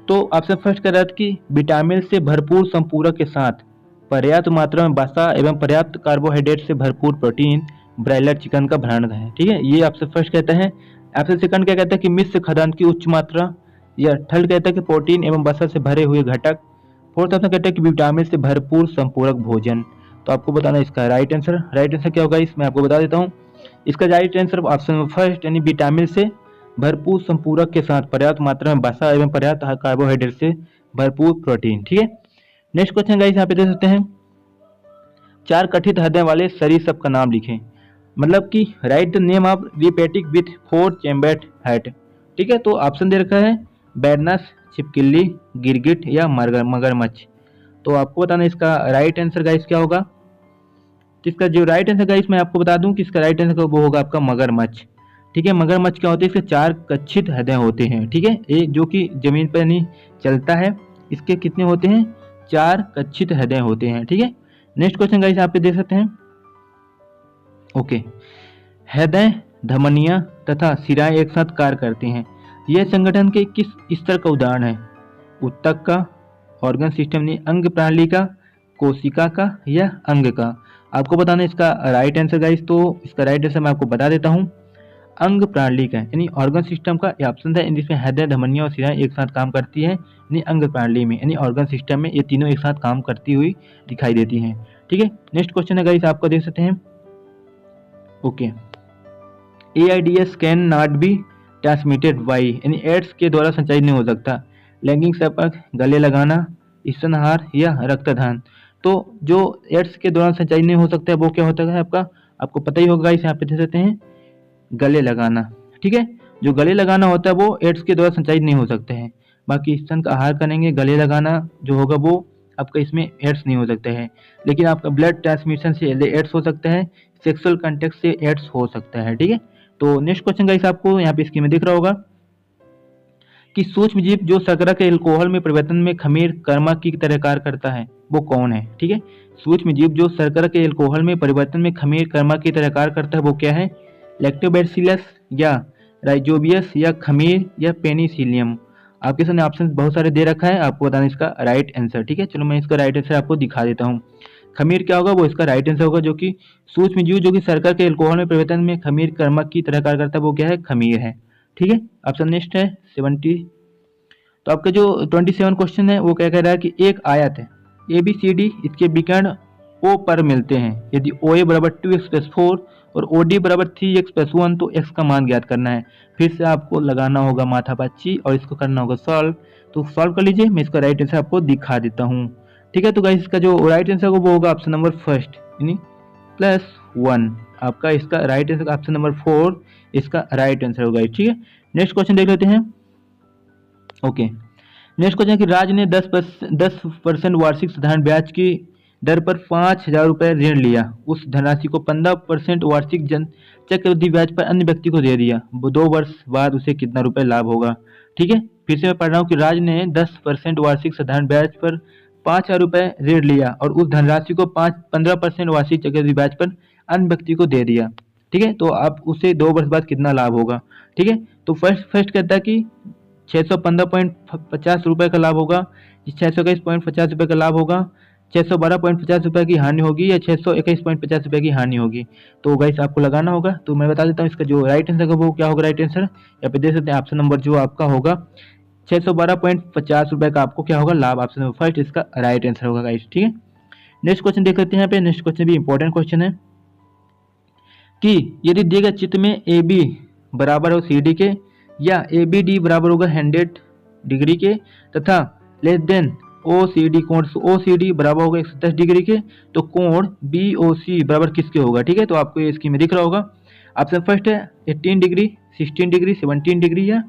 तो ऑप्शन फर्स्ट कह रहा था कि विटामिन से भरपूर संपूरक के साथ पर्याप्त मात्रा में वसा एवं पर्याप्त कार्बोहाइड्रेट से भरपूर प्रोटीन ब्रायलर चिकन का भरण है, ठीक है। ये ऑप्शन फर्स्ट कहता है। ऑप्शन सेकंड क्या कहता है कि मिश्र खाद्यान्न की उच्च मात्रा, या थर्ड कहता है कि प्रोटीन एवं वसा से भरे हुए घटक, फोर्थ ऑप्शन कहता है कि विटामिन से भरपूर संपूरक भोजन। तो आपको बताना इसका राइट आंसर। राइट आंसर क्या होगा इसमें आपको बता देता हूँ। इसका राइट आंसर ऑप्शन फर्स्ट यानी विटामिन से भरपूर संपूरक के साथ पर्याप्त मात्रा में वसा एवं पर्याप्त कार्बोहाइड्रेट से भरपूर प्रोटीन, ठीक है। नेक्स्ट क्वेश्चन गाइस यहाँ पे देख सकते हैं, 4 कथित हृदय वाले सरीसृप का नाम लिखें। मतलब कि write the name of reptile with 4 chambered heart, ठीक है। तो ऑप्शन दे रखा है बैरनस, छिपकली, गिरगिट या मगरमच्छ। तो आपको बताना इसका राइट आंसर गाइस क्या होगा। तो इसका जो राइट आंसर गाइस मैं आपको बता दूं कि इसका राइट आंसर वो होगा आपका मगरमच्छ, ठीक है। मगरमच्छ क्या होते हैं? इसके 4 कच्छित हृदय होते हैं, ठीक है। एक जो कि जमीन पर नहीं चलता है, इसके कितने होते हैं? 4 कच्छित हृदय होते हैं, ठीक है। नेक्स्ट क्वेश्चन गाइस आप पे देख सकते हैं। ओके, हृदय, धमनियां तथा सिराएं एक साथ कार्य करते हैं, यह संगठन के किस स्तर का उदाहरण है? उत्तक का, ऑर्गन सिस्टम ने अंग प्रणाली का, कोशिका का या अंग का? आपको बताना इसका राइट आंसर गाइस। तो इसका राइट आंसर मैं आपको बता देता हूँ, अंग प्रणाली का यानी ऑर्गन सिस्टम का ये ऑप्शन है, जिसमें हृदय, धमनियां और सिराएं एक साथ काम करती है यानी अंग प्रणाली में यानी ऑर्गन सिस्टम में ये तीनों एक साथ काम करती हुई दिखाई देती हैं, ठीक है। नेक्स्ट क्वेश्चन है गाइस आपको देख सकते हैं। Okay, AIDS can not be transmitted by यानी एड्स के द्वारा संचारित नहीं हो सकता। लैंगिक संपर्क, गले लगाना, स्तनहार या रक्तदान। तो जो एड्स के दौरान संचारित नहीं हो सकता है वो क्या होता है आपका आपको पता ही होगा गाइस, यहाँ पे दे सकते हैं गले लगाना। ठीक है, जो गले लगाना होता है वो एड्स के द्वारा संचालित नहीं हो सकते हैं। बाकी स्तन का आहार करेंगे, गले लगाना जो होगा वो आपका इसमें एड्स नहीं हो सकते हैं। लेकिन आपका ब्लड ट्रांसमिशन से एड्स हो सकता है, सेक्सुअल कांटेक्ट से एड्स हो सकता है। ठीक है, तो नेक्स्ट क्वेश्चन गाइस आपको यहाँ पे स्क्रीन में दिख रहा होगा कि सूक्ष्म जीव जो शर्करा के एल्कोहल में परिवर्तन में खमीर कर्मा की तरह कार्य करता है वो कौन है। ठीक है, सूक्ष्म जीव जो शर्करा के एल्कोहल में परिवर्तन में खमीर कर्मा की तरह कार्य करता है वो क्या है, लैक्टोबैसिलस या राइजोबियस या खमीर या पेनिसिलियम। आपके सामने ऑप्शन बहुत सारे दे रखा है, आपको बताना इसका राइट आंसर। ठीक है, चलो मैं इसका राइट आंसर आपको दिखा देता हूँ। खमीर क्या होगा, वो इसका राइट आंसर होगा, जो कि सूक्ष्म जीव जो कि शर्करा के एल्कोहल में परिवर्तन में खमीर कर्मा की तरह कार्य करता है वो क्या है, खमीर है। ठीक है, ऑप्शन नेक्स्ट है 70। तो आपका जो 27 क्वेश्चन है वो क्या कह रहा है कि एक आयत है ABCD, इसके विकर्ण O पर मिलते हैं। यदि OA बराबर 2x+4 और OD बराबर 3x+1 तो x का मान ज्ञात करना है। फिर से आपको लगाना होगा माथापच्ची और इसको करना होगा सॉल्व। तो सॉल्व कर लीजिए, मैं इसका राइट आंसर आपको दिखा देता हूँ। ठीक है, तो गाइस इसका जो राइट आंसर होगा वो होगा ऑप्शन नंबर फर्स्ट यानी +1। आपका इसका राइट आंसर ऑप्शन नंबर 4 इसका राइट आंसर होगा। ठीक है, नेक्स्ट क्वेश्चन देख लेते हैं। ओके, नेक्स्ट क्वेश्चन कि राज्य ने 10% वार्षिक साधारण ब्याज की दर पर 5,000 रुपये ऋण लिया। उस धनराशि को 15% वार्षिक चक्रवृद्धि ब्याज पर अन्य व्यक्ति को दे दिया। 2 वर्ष बाद उसे कितना रुपए लाभ होगा। ठीक है, फिर से मैं पढ़ रहा हूँ कि राज्य ने 10% वार्षिक साधारण ब्याज पर 5,000 रुपये ऋण लिया और उस धनराशि को 15% वार्षिक चक्रवृद्धि ब्याज पर अन्य व्यक्ति को दे दिया। ठीक है, तो आप उसे 2 वर्ष बाद कितना लाभ होगा। ठीक है, तो फर्स्ट कहता है कि 615.50 रुपये का लाभ होगा, 621.50 रुपये का लाभ होगा, 612.50 रुपये की हानि होगी या 621.50 रुपये की हानि होगी। तो गाइस आपको लगाना होगा। तो मैं बता देता हूँ इसका जो राइट आंसर है वो क्या होगा। राइट आंसर यहाँ पे दे सकते हैं, ऑप्शन नंबर जो आपका होगा 612.50 रुपये का आपको क्या होगा लाभ। ऑप्शन नंबर फर्स्ट इसका राइट आंसर होगा गाइस। ठीक है, नेक्स्ट क्वेश्चन देख लेते हैं। यहाँ पे नेक्स्ट क्वेश्चन भी इंपॉर्टेंट क्वेश्चन है कि यदि दिए गए चित्र में AB बराबर हो CD के या ABD बराबर होगा 100 डिग्री के तथा लेस देन OCD कोण OCD बराबर होगा 110 डिग्री के, तो कोण BOC बराबर किसके होगा। ठीक है, तो आपको ये स्कीम में दिख रहा होगा। ऑप्शन फर्स्ट है 18 डिग्री, 16 डिग्री, 17 डिग्री या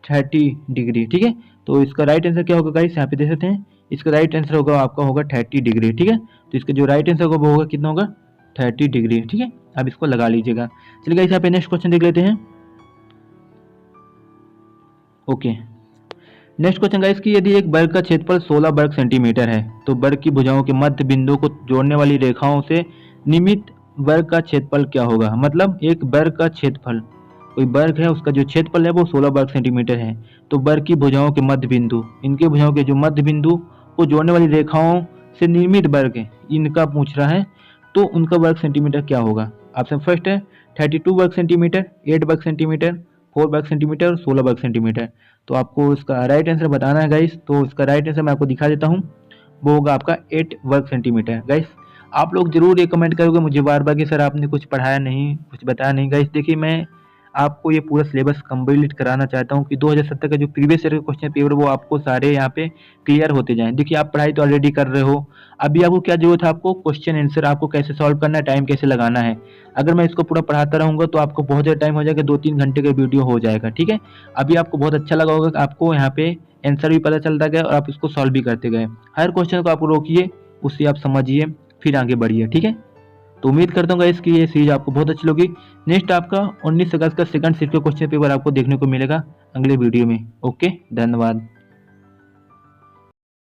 30 डिग्री। ठीक है, तो इसका राइट आंसर क्या होगा गाइस, यहाँ पे देख सकते हैं। इसका राइट आंसर होगा आपका होगा 30 डिग्री। ठीक है, तो इसका जो राइट आंसर होगा वो होगा कितना होगा 30 डिग्री। ठीक है, आप इसको लगा लीजिएगा। चलिए गाइस यहाँ पे नेक्स्ट क्वेश्चन देख लेते हैं। ओके, नेक्स्ट क्वेश्चन गाइस कि यदि एक वर्ग का क्षेत्रफल 16 वर्ग सेंटीमीटर है तो वर्ग की भुजाओं के मध्य बिंदु को जोड़ने वाली रेखाओं से निमित्त वर्ग का क्षेत्रफल क्या होगा। मतलब एक वर्ग का क्षेत्रफल, कोई वर्ग है उसका जो क्षेत्रफल है वो 16 वर्ग सेंटीमीटर है, तो वर्ग की भुजाओं के मध्य बिंदु, इनके भुजाओं के जो मध्य बिंदु को जोड़ने वाली रेखाओं से निर्मित वर्ग है, इनका पूछ रहा है, तो उनका वर्ग सेंटीमीटर क्या होगा। ऑप्शन फर्स्ट है 32 वर्ग सेंटीमीटर, 8 वर्ग सेंटीमीटर, 4 वर्ग सेंटीमीटर और 16 वर्ग सेंटीमीटर। तो आपको इसका राइट आंसर बताना है गाइस। तो इसका राइट आंसर मैं आपको दिखा देता हूँ, वो होगा आपका 8 वर्ग सेंटीमीटर। गाइस आप लोग जरूर ये कमेंट करोगे मुझे बार बार कि सर आपने कुछ पढ़ाया नहीं, कुछ बताया नहीं। गाइस देखिए, मैं आपको ये पूरा सिलेबस कंप्लीट कराना चाहता हूँ कि 2070 का जो प्रीवियस ईयर के क्वेश्चन पेपर वो आपको सारे यहाँ पे क्लियर होते जाएं। देखिए आप पढ़ाई तो ऑलरेडी कर रहे हो, अभी आपको क्या जरूरत है, आपको क्वेश्चन आंसर आपको कैसे सॉल्व करना है, टाइम कैसे लगाना है। अगर मैं इसको पूरा पढ़ाता रहूँगा तो आपको बहुत ज़्यादा टाइम हो जाएगा, 2-3 घंटे का वीडियो हो जाएगा। ठीक है, अभी आपको बहुत अच्छा लगा होगा कि आपको यहाँ पे आंसर भी पता चलता गया और आप इसको सॉल्व भी करते गए। हर क्वेश्चन को आप रोकिए, उससे आप समझिए, फिर आगे बढ़िए। ठीक है, तो उम्मीद करता हूँ इसकी ये सीरीज आपको बहुत अच्छी लगी। नेक्स्ट आपका 19 अगस्त का सेकंड शिफ्ट का क्वेश्चन पेपर आपको देखने को मिलेगा अगले वीडियो में। ओके, धन्यवाद।